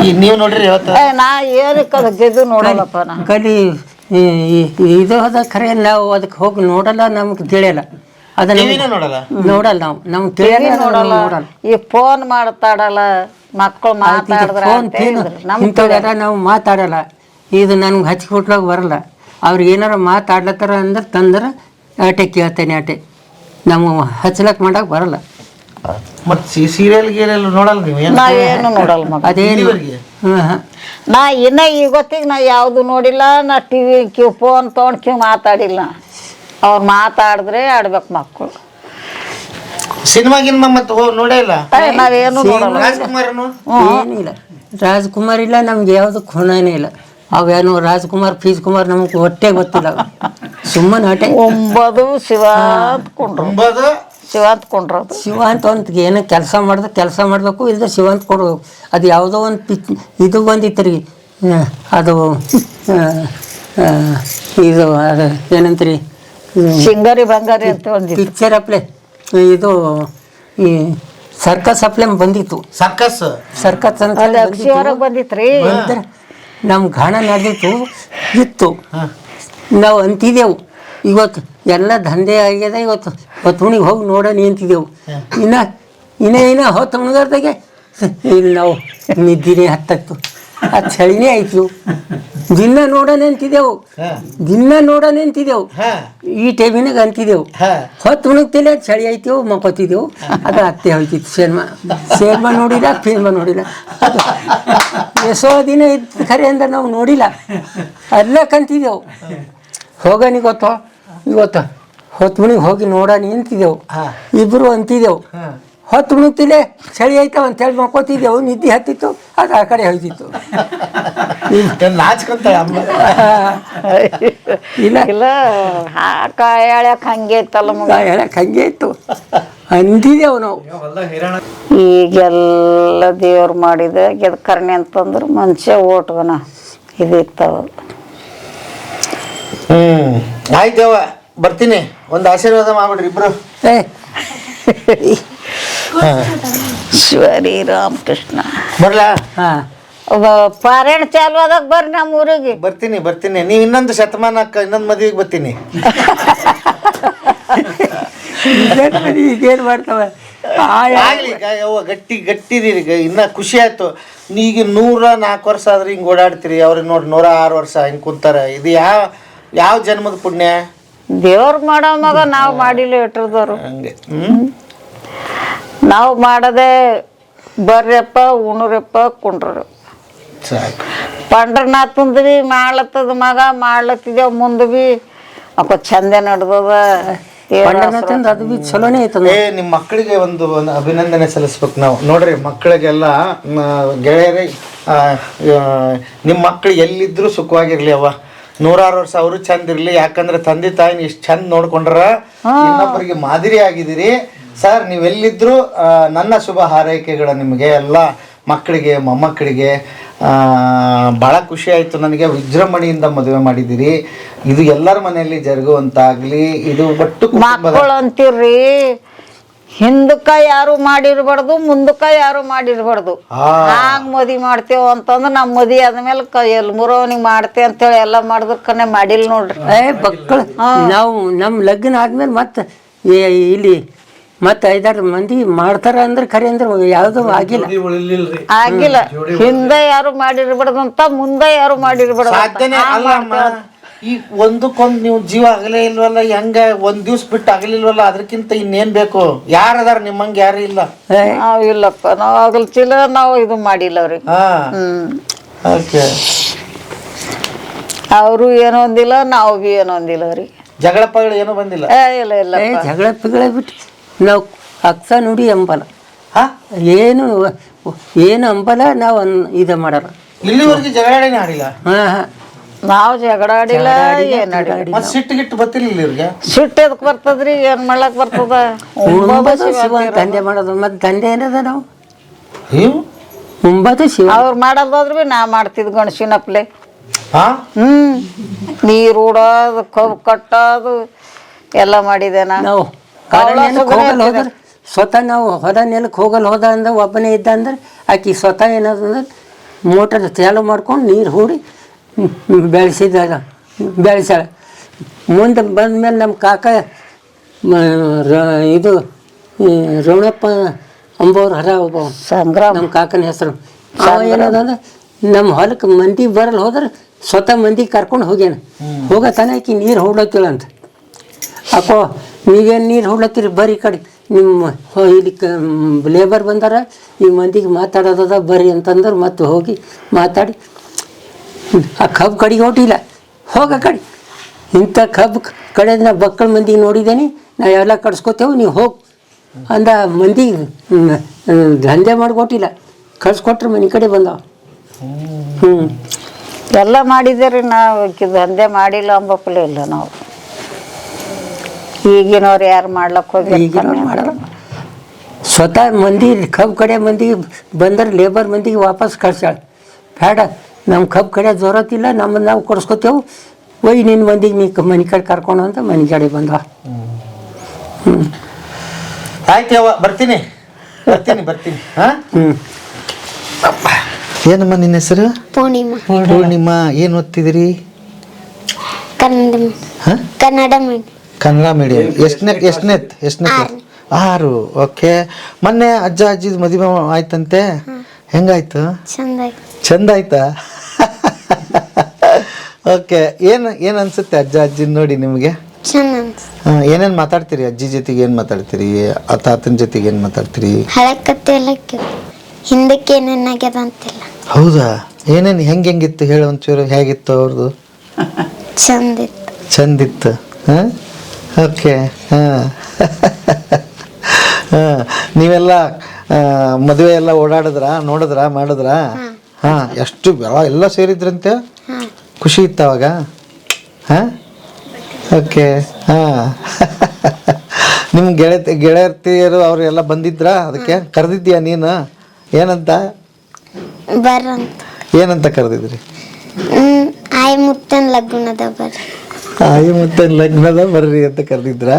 ಈಗ ನೀವು ನೋಡ್ರಿ ಇವತ್ತು ನಾ ಏನಕ್ಕೆ ಅದಕ್ಕೆ ನೋಡಲ್ಲಪ್ಪ. ನಾ ಕಲಿ ಇದು ಅದ ಖರೆ, ನಾವು ಅದಕ್ಕೆ ಹೋಗಿ ನೋಡಲ್ಲ, ನಮ್ಗೆ ತಿಳಿಯಲ್ಲ. ಅದನ್ನ ನೋಡಲ್ಲ ನಾವು ನಮ್ಗೆ ತಿಳಿಯಲ್ಲ, ನೋಡಲ್ಲ. ಈ ಫೋನ್ ಮಾತಾಡಲ್ಲ ಮಕ್ಕಳು, ಮಾತಾಡಿದ್ರೆ ಇಂಥವೆಲ್ಲ ನಾವು ಮಾತಾಡಲ್ಲ. ಇದು ನನಗೆ ಹಚ್ಕೊಟ್ಲಾಗ ಬರಲ್ಲ. ಅವ್ರಿಗೆ ಏನಾರ ಮಾತಾಡ್ಲತ್ತಾರ ಅಂದ್ರೆ ತಂದ್ರೆ ಆಟೆ ಕೇಳ್ತೇನೆ. ಆಟೆ ನಮ್ಮ ಹಚ್ಲಕ್ ಮಾಡಕ್ ಬರಲ್ಲ. ಮತ್ತೆ ಸೀರಿಯಲ್ ಗೀರಿಯಲ್ ನೋಡಲ್ಲ ನೀವು? ನಾ ಏನು ನೋಡಲ್ಲ ಮಗ. ಅದೇನು ನಾ ಇನ್ನ ಇವತ್ತಿಗೆ ನಾ ಯಾವುದು ನೋಡಿಲ್ಲ. ನಾ ಟಿವಿ ಫೋನ್ ತೊಗೊಂಡು ಮಾತಾಡಿಲ್ಲ. ಅವ್ರು ಮಾತಾಡಿದ್ರೆ ಆಡ್ಬೇಕು ಮಕ್ಕಳು. ಸಿನಿಮಾ ಗಿನ್ಮಾ ಮತ್ತೆ ನೋಡೇ ಇಲ್ಲ? ನಾವೇನು ನೋಡಲ್ಲ. ರಾಜ್ಕುಮಾರನು ಏನಿಲ್ಲ, ರಾಜ್ಕುಮಾರ್ ಇಲ್ಲ, ನಮ್ಗೆ ಯಾವುದು ಖುಣನೇ ಇಲ್ಲ. ಅವೇನು ರಾಜ್ಕುಮಾರ್ ಫೀಸ್ ಕುಮಾರ್ ನಮ್ಗೆ ಹೊಟ್ಟೆ ಗೊತ್ತಿಲ್ಲ. ಸುಮ್ಮನೆ ಆಟೆ ಒಂಬದು ಶಿವ ಅಂದ್ಕೊಂಡ್ರು, ಶಿವ ಅಂದ್ಕೊಂಡ್ರದು. ಶಿವ ಅಂತ ಒಂದು ಏನೋ ಕೆಲಸ ಮಾಡಬೇಕು, ಇಲ್ಲದೆ ಶಿವ ಅಂತ ಕೊಡ್ಬೇಕು. ಅದು ಯಾವುದೋ ಒಂದು ಇದು ಬಂದಿತ್ತು ರೀ, ಅದು ಇದು ಅದು ಏನಂತೀರಿ, ಸಿಂಗಾರಿ ಬಂಗಾರಿ ಅಂತ ಒಂದು ಪಿಕ್ಚರ್ ಅಪ್ಲೆ, ಇದು ಈ ಸರ್ಕಸ್ ಅಪ್ಲೆ ಬಂದಿತ್ತು. ಸರ್ಕಸ್ ಅಂತ ಶಿವರಾಗ ಬಂದಿತ್ರಿ. ನಮ್ಮ ಗಾಣ ನಡೆದಿತ್ತು ಇತ್ತು. ನಾವು ಅಂತಿದ್ದೆವು ಇವತ್ತು ಎಲ್ಲ ದಂಧೆ ಆಗ್ಯದ, ಇವತ್ತು ಹುಣಿಗೆ ಹೋಗಿ ನೋಡೋಣ ಅಂತಿದ್ದೆವು. ಇನ್ನ ಹೊತ್ತು ಮುಳುಗಾರ್ದಾಗೆ ಇಲ್ಲಿ ನಾವು ನಿದ್ದಿನೇ ಹತ್ತತ್ತು. ಅದು ಚಳಿನೇ ಆಯ್ತು. ದಿನ ನೋಡೋಣ ಅಂತಿದ್ದೆವು, ಈ ಟೈಮಿನಾಗ ಅಂತಿದ್ದೆವು. ಹೊತ್ತು ಮುಳುಗ್ತಿಲ್ಲ, ಚಳಿ ಆಯ್ತೇವು, ಮಕ್ಕೋತಿದ್ದೆವು. ಅದು ಅತ್ತೆ ಹೋಯ್ತಿತ್ತು. ಸಿನಿಮಾ ನೋಡಿಲ್ಲ, ಫಿಲ್ಮ ನೋಡಿಲ್ಲ. ಎಷ್ಟೋ ದಿನ ಇದ್ದು ಖರೆ ಅಂದ್ರೆ ನಾವು ನೋಡಿಲ್ಲ, ಅಲ್ಲ ಕಂತಿದ್ದೆವು. ಹೋಗನಿ ಇವತ್ತು ಹೊತ್ತು ಮುಣಿಗೆ ಹೋಗಿ ನೋಡೋಣ ಅಂತಿದ್ದೆವು. ಇಬ್ಬರು ಅಂತಿದ್ದೆವು. ಹೊತ್ತು ಮುಳುಗ್ತಿಲ್ಲ, ಚಳಿ ಆಯ್ತಾವ ಅಂತೇಳಿ ಮಕ್ಕೋತಿದ್ದೆವು. ನಿದ್ದೆ ಹತ್ತಿತ್ತು, ಅದು ಆ ಕಡೆ ಹೋಯ್ತಿತ್ತು. ಇಲ್ಲ ಹೇಳಕ್ ಹಂಗೆ ಇತ್ತಲ್ಲ ಮಗ, ಹೇಳಕ್ ಹಂಗೆ ಇತ್ತು ಅಂತಿದ್ದೆವು ನಾವು. ಈಗೆಲ್ಲ ದೇವ್ರು ಮಾಡಿದ ಗೆದ್ಕರ್ಣಿ ಅಂತಂದ್ರೆ ಮನುಷ್ಯ ಓಟ್ಗನ ಇದಿತ್ತವ. ಆಯ್ತವ, ಬರ್ತೀನಿ. ಒಂದು ಆಶೀರ್ವಾದ ಮಾಡ್ಬಿಡ್ರಿ ಇಬ್ರು. ಶಿವರಿ ರಾಮಕೃಷ್ಣ ಬರ್ಲಾ? ಪಾರಾಯಣ ಚಾಲು ಆದಾಗ ಬರ್ರಿ ನಮ್ಮ ಊರಿಗೆ. ಬರ್ತೀನಿ. ನೀವು ಇನ್ನೊಂದು ಶತಮಾನಕ್ಕೆ ಇನ್ನೊಂದು ಮದುವೆಗೆ ಬರ್ತೀನಿ. ಈಗೇನು ಮಾಡ್ತಾವ ಆಗ್ಲಿ ಗಟ್ಟಿದೀರಿ. ಇನ್ನ ಖುಷಿ ಆಯ್ತು. ಈಗ 104 ವರ್ಷ ಆದ್ರೆ ಹಿಂಗೆ ಓಡಾಡ್ತೀರಿ. ಅವ್ರಿಗೆ ನೋಡಿ 106 ವರ್ಷ ಹಿಂಗೆ ಕುಂತಾರ. ಇದು ಯಾವ ಜನ್ಮದ ಪುಣ್ಯ? ದೇವ್ರು ಮಾಡೋ ಮಗ ನಾವು ಮಾಡಿಲ್ಲ ಇಟ್ಟಿರ್ದವ್ರು. ಹಂಗೆ ನಾವು ಮಾಡದೆ ಬರ್ರಪ್ಪ ಉಣ್ರಪ್ಪ ಕುಂಡ್ರಿ. ಸಾಕು. ಪಂಡ್ರನಾಥಂದು ಭೀ ಮಾಡ್ಲತ್ತದ ಮಗ ಮಾಡ್ಲತ್ತಿದ್ದೇವ್ ಮುಂದೆ ಭೀ ಅಪ್ಪ ಚಂದ ನಡ್ದದ. ಪಂಡನಾಥಂದು ಅದು ಬಿ ಚಲೋನೇ ಐತದ. ನಿಮ್ಮ ಮಕ್ಕಳಿಗೆ ಒಂದು ಅಭಿನಂದನೆ ಸಲ್ಲಿಸ್ಬೇಕು ನಾವು. ನೋಡ್ರಿ ಮಕ್ಕಳಿಗೆಲ್ಲ ಗೆಳೆಯರೇ, ನಿಮ್ಮ ಮಕ್ಕಳು ಎಲ್ಲಿದ್ರು ಸುಖವಾಗಿರ್ಲಿ ಅವ್ವ, 100 ವರ್ಷ ಅವರು ಚಂದ ಇರ್ಲಿ. ಯಾಕಂದ್ರೆ ತಂದೆ ತಾಯಿನ ಇಷ್ಟು ಚಂದ ನೋಡ್ಕೊಂಡ್ರ ಇನ್ನೊಬ್ಬರಿಗೆ ಮಾದರಿ ಆಗಿದ್ದೀರಿ ಸರ್. ನೀವೆಲ್ಲಿದ್ರು ನನ್ನ ಶುಭ ಹಾರೈಕೆಗಳು ನಿಮಗೆ, ಎಲ್ಲ ಮಕ್ಕಳಿಗೆ ಮೊಮ್ಮಕ್ಕಳಿಗೆ. ಭಾಳ ಖುಷಿ ಆಯಿತು ನನಗೆ. ವಿಜೃಂಭಣೆಯಿಂದ ಮದುವೆ ಮಾಡಿದ್ದೀರಿ. ಇದು ಎಲ್ಲರ ಮನೆಯಲ್ಲಿ ಜರುಗುವಂತಾಗ್ಲಿ. ಇದು ಒಟ್ಟು ಮಕ್ಕಳು ಅಂತೀರ್ರಿ, ಹಿಂದಕ್ಕ ಯಾರು ಮಾಡಿರ್ಬಾರ್ದು, ಮುಂದಕ್ಕ ಯಾರು ಮಾಡಿರ್ಬಾರ್ದು. ಹಾಂಗ್ ಮದ್ವಿ ಮಾಡ್ತೇವ ಅಂತಂದ್ರ ನಮ್ಮ ಮದ್ವಿ ಆದ್ಮೇಲೆ ಎಲ್ಮೂರವನಿಗೆ ಮಾಡ್ತೇವೆ ಅಂತೇಳಿ ಎಲ್ಲ ಮಾಡಿದ್ರಕನೆ ಮಾಡಿಲ್ಲ ನೋಡ್ರಿ. ಮಕ್ಕಳು ನಾವು ನಮ್ಮ ಲಗ್ನ ಆದ್ಮೇಲೆ ಮತ್ತೆ ಇಲ್ಲಿ ಮತ್ತೆ 5-6 ಮಂದಿ ಮಾಡ್ತಾರ ಅಂದ್ರೆ ಖರೆ ಅಂದ್ರೆ ಯಾವ್ದು ಆಗಿಲ್ಲ. ಹಿಂದೆ ಯಾರು ಮಾಡಿರ್ಬಾರ್ದು ಅಂತ, ಮುಂದೆ ಯಾರು ಮಾಡಿರ್ಬಾರ್ದು. ಸಾಧ್ಯನೇ ಅಲ್ಲ. ಈ ಒಂದಕ್ಕೊಂದು ನೀವು ಜೀವ ಆಗಲೇ ಇಲ್ವಲ್ಲ, ಹೆಂಗ ಒಂದ್ ದಿವ್ಸ ಬಿಟ್ಟು ಆಗಲಿಲ್ವಲ್ಲ, ಅದಕ್ಕಿಂತ ಇನ್ನೇನ್ ಬೇಕು? ಯಾರದಾರ ನಿಮ್ಮಂಗೆ ಯಾರು ಇಲ್ಲ. ನಾವ್ ಇಲ್ಲಪ್ಪ, ನಾವ್ ಆಗಲ್ಚಿಲ್ಲ, ನಾವು ಇದು ಮಾಡಿಲ್ಲ ಅವ್ರಿಗೆ. ಅವರು ಏನೋ ಒಂದಿಲ್ಲ, ನಾವು ಬಿ ಏನೋ ಒಂದಿಲ್ಲ ಅವ್ರಿಗೆ. ಜಗಳ ಪಗಳ ಏನೋ ಬಂದಿಲ್ಲ. ಇಲ್ಲ ಇಲ್ಲ ಜಗಳ ಪಿಗಳ ಬಿಟ್ಟು ನಾವು ಅಕ್ಸ ನುಡಿ ಅಂಬಲ್ಲ, ಏನು ಅಂಬಲ್ಲ. ನಾವು ಇದು ಮಾಡಲ್ಲ. ಇಲ್ಲಿವರೆಗೆ ಜಗಳನೇ ಆಡಿಲ್ಲ. ನಾವು ಜಗಳಾಡಿಲ್ಲ, ಏನಾಡಿಲ್ಲ. ಸಿಟ್ಟು ಗಿಟ್ಟು ಬತ್ತಿರ್ಲಿಲ್ಲ ಇವ್ರಿಗೆ? ಸಿಟ್ಟು ಎದಕ್ ಬರ್ತದ್ರಿ? ಏನ್ ಮಾಡ್ಲಕ್ ಬರ್ತದ? ದಂಧೆ ಮಾಡೋದು. ಮತ್ತೆ ದಂಧೆ ಏನದ ನಾವು ಅವ್ರು ಮಾಡಲ್ದೋದ್ರ ಬಿ ನಾ ಮಾಡ್ತಿದ್ ಗಣಸಿನಪ್ಲೆ. ನೀರು ಉಡೋದು, ಕಬ್ಬು ಕಟ್ಟೋದು ಎಲ್ಲ ಮಾಡಿದೆ ನಾವು. ಹೋದ್ರೆ ಸ್ವತಃ ನಾವು ಹೊದ ನೆಲಕ್ಕೆ ಹೋದ ಅಂದ್ರೆ ಒಬ್ಬನೇ ಇದ್ದ ಅಂದ್ರೆ ಆಕಿ ಸ್ವತಃ ಏನಾದ್ರೆ ಮೋಟರ್ ಚಾಲು ಮಾಡ್ಕೊಂಡು ನೀರು ಹೂಡಿ ಬೆಳೆಸಾಳ. ಮುಂದೆ ಬಂದ್ಮೇಲೆ ನಮ್ಮ ಕಾಕ ಇದು ರೋಣಪ್ಪ ಅಂಬೋರ್ ಹರ ಒಬ್ಬ ಸಂಗ್ರಾಮ, ನಮ್ಮ ಕಾಕನ ಹೆಸರು. ಏನದಂದ್ರೆ ನಮ್ಮ ಹೊಲಕ್ಕೆ ಮಂದಿ ಬರಲ್ಲ ಹೋದ್ರೆ ಸ್ವತಃ ಮಂದಿ ಕರ್ಕೊಂಡು ಹೋಗ್ಯಾನ. ಹೋಗತಾನೆ ಆಕಿ ನೀರು ಹೊಡ್ಲತ್ತಿಲ್ಲ ಅಂತ. ಅಕ್ಕೋ ನೀವೇನು ನೀರು ಹೊಡ್ಲತ್ತೀರಿ ಬರ್ರಿ ಕಡೆ, ನಿಮ್ಮ ಇಲ್ಲಿ ಲೇಬರ್ ಬಂದಾರ, ಈ ಮಂದಿಗೆ ಮಾತಾಡೋದದ ಬರ್ರಿ ಅಂತಂದ್ರೆ ಮತ್ತೆ ಹೋಗಿ ಮಾತಾಡಿ ಆ ಕಬ್ಬು ಕಡೆಗೆ ಹೊಟ್ಟಿಲ್ಲ. ಹೋಗ ಕಡೆ ಇಂಥ ಕಬ್ಬು ಕಡೆ ನಾ ಬಕ್ಕಳ ಮಂದಿಗೆ ನೋಡಿದ್ದೇನೆ, ನಾ ಎಲ್ಲ ಕಡ್ಸ್ಕೊತೇವೆ, ನೀವು ಹೋಗಿ ಅಂದ ಮಂದಿಗೆ ದಂಧೆ ಮಾಡಿಕೊಟ್ಟಿಲ್ಲ. ಕಳ್ಸ್ಕೊಟ್ರೆ ಮನೆ ಕಡೆ ಬಂದಾವ. ಎಲ್ಲ ಮಾಡಿದೇರಿ ನಾವು, ದಂಧೆ ಮಾಡಿಲ್ಲ ಅಂಬಪ್ಪಲೇ ಇಲ್ಲ ನಾವು. ಈಗಿನವ್ರು ಯಾರು ಮಾಡ್ಲಕ್ಕೆ ಹೋಗಿ ಈಗಿನವ್ರು ಮಾಡಲ್ಲ. ಸ್ವತಃ ಮಂದಿ ಕಬ್ಬು ಕಡೆ ಮಂದಿಗೆ ಬಂದ್ರೆ ಲೇಬರ್ ಮಂದಿಗೆ ವಾಪಸ್ ಕಳ್ಸಾಳ. ಬೇಡ, ನಮ್ಮ ಕಬ್ಬು ಕಡೆ ಜೋರತ್ತಿಲ್ಲ, ನಮ್ಮನ್ನು ನಾವು ಕೊಡಿಸ್ಕೊತೇವೆ, ಒಯ್ ನಿನ್ನ ಮಂದಿಗೆ ನೀ ಮನೆ ಕಡೆ ಕರ್ಕೊಂಡು ಅಂತ ಮನೆ ಕಡೆ ಬಂದ. ಆಯ್ತು ಅವ್ವ, ಬರ್ತೀನಿ. ಏನಮ್ಮ ನಿನ್ನ ಹೆಸರು? ಪೂರ್ಣಿಮಾ. ಏನು ಓದ್ತಿದ್ದೀರಿ? ಕನ್ನಡ ಮೀಡಿಯಂ. ಎಷ್ಟನೇ? 6. ಓಕೆ. ಮೊನ್ನೆ ಅಜ್ಜ ಅಜ್ಜಿದ್ ಮದುವೆ ಆಯ್ತಂತೆ, ಹೆಂಗಾಯ್ತು? ಚಂದ ಆಯ್ತಾ? ಓಕೆ. ಏನು ಅನ್ಸುತ್ತೆ ಅಜ್ಜ ಅಜ್ಜಿನ ನೋಡಿ ನಿಮಗೆ? ಏನೇನು ಮಾತಾಡ್ತೀರಿ ಅಜ್ಜಿ ಜೊತೆಗೆ? ಏನು ಮಾತಾಡ್ತೀರಿ? ತಾತನ ಜೊತೆಗೆ ಏನು ಮಾತಾಡ್ತೀರಿ? ಹಳೆ ಕತೆ ಎಲ್ಲ ಹಿಂದಕ್ಕೆ ಏನೇನಾಗ್ಯದ ಅಂತಿಲ್ಲ. ಹೌದಾ? ಏನೇನು ಹೆಂಗಿತ್ತು ಹೇಳು ಒಂಚೂರು. ಹೇಗಿತ್ತು ಅವ್ರದ್ದು? ಚಂದಿತ್ತು. ಹಾಂ, ಓಕೆ. ಹಾಂ. ನೀವೆಲ್ಲ ಮದುವೆ ಎಲ್ಲ ಓಡಾಡಿದ್ರಾ, ಮಾಡಿದ್ರಾ? ಹಾಂ. ಎಷ್ಟು ಎಲ್ಲ ಸೇರಿದ್ರಂತೆ? ಖುಷಿ ಇತ್ತು ಅವಾಗ? ಹಾಂ, ಓಕೆ. ಹಾಂ. ನಿಮ್ಮ ಗೆಳತಿಯರು ಅವರು ಎಲ್ಲ ಬಂದಿದ್ರಾ? ಅದಕ್ಕೆ ಕರೆದಿದ್ಯಾ ನೀನು? ಏನಂತ ಕರೆದಿದ್ರಿ? ಆಯಿ ಮುತ್ತನ್ ಲಗ್ನದ ಬರ್ರಿ. ಆಯಿ ಮುತ್ತನ್ ಲಗ್ನದ ಬರ್ರಿ ಅಂತ ಕರೆದಿದ್ರಾ?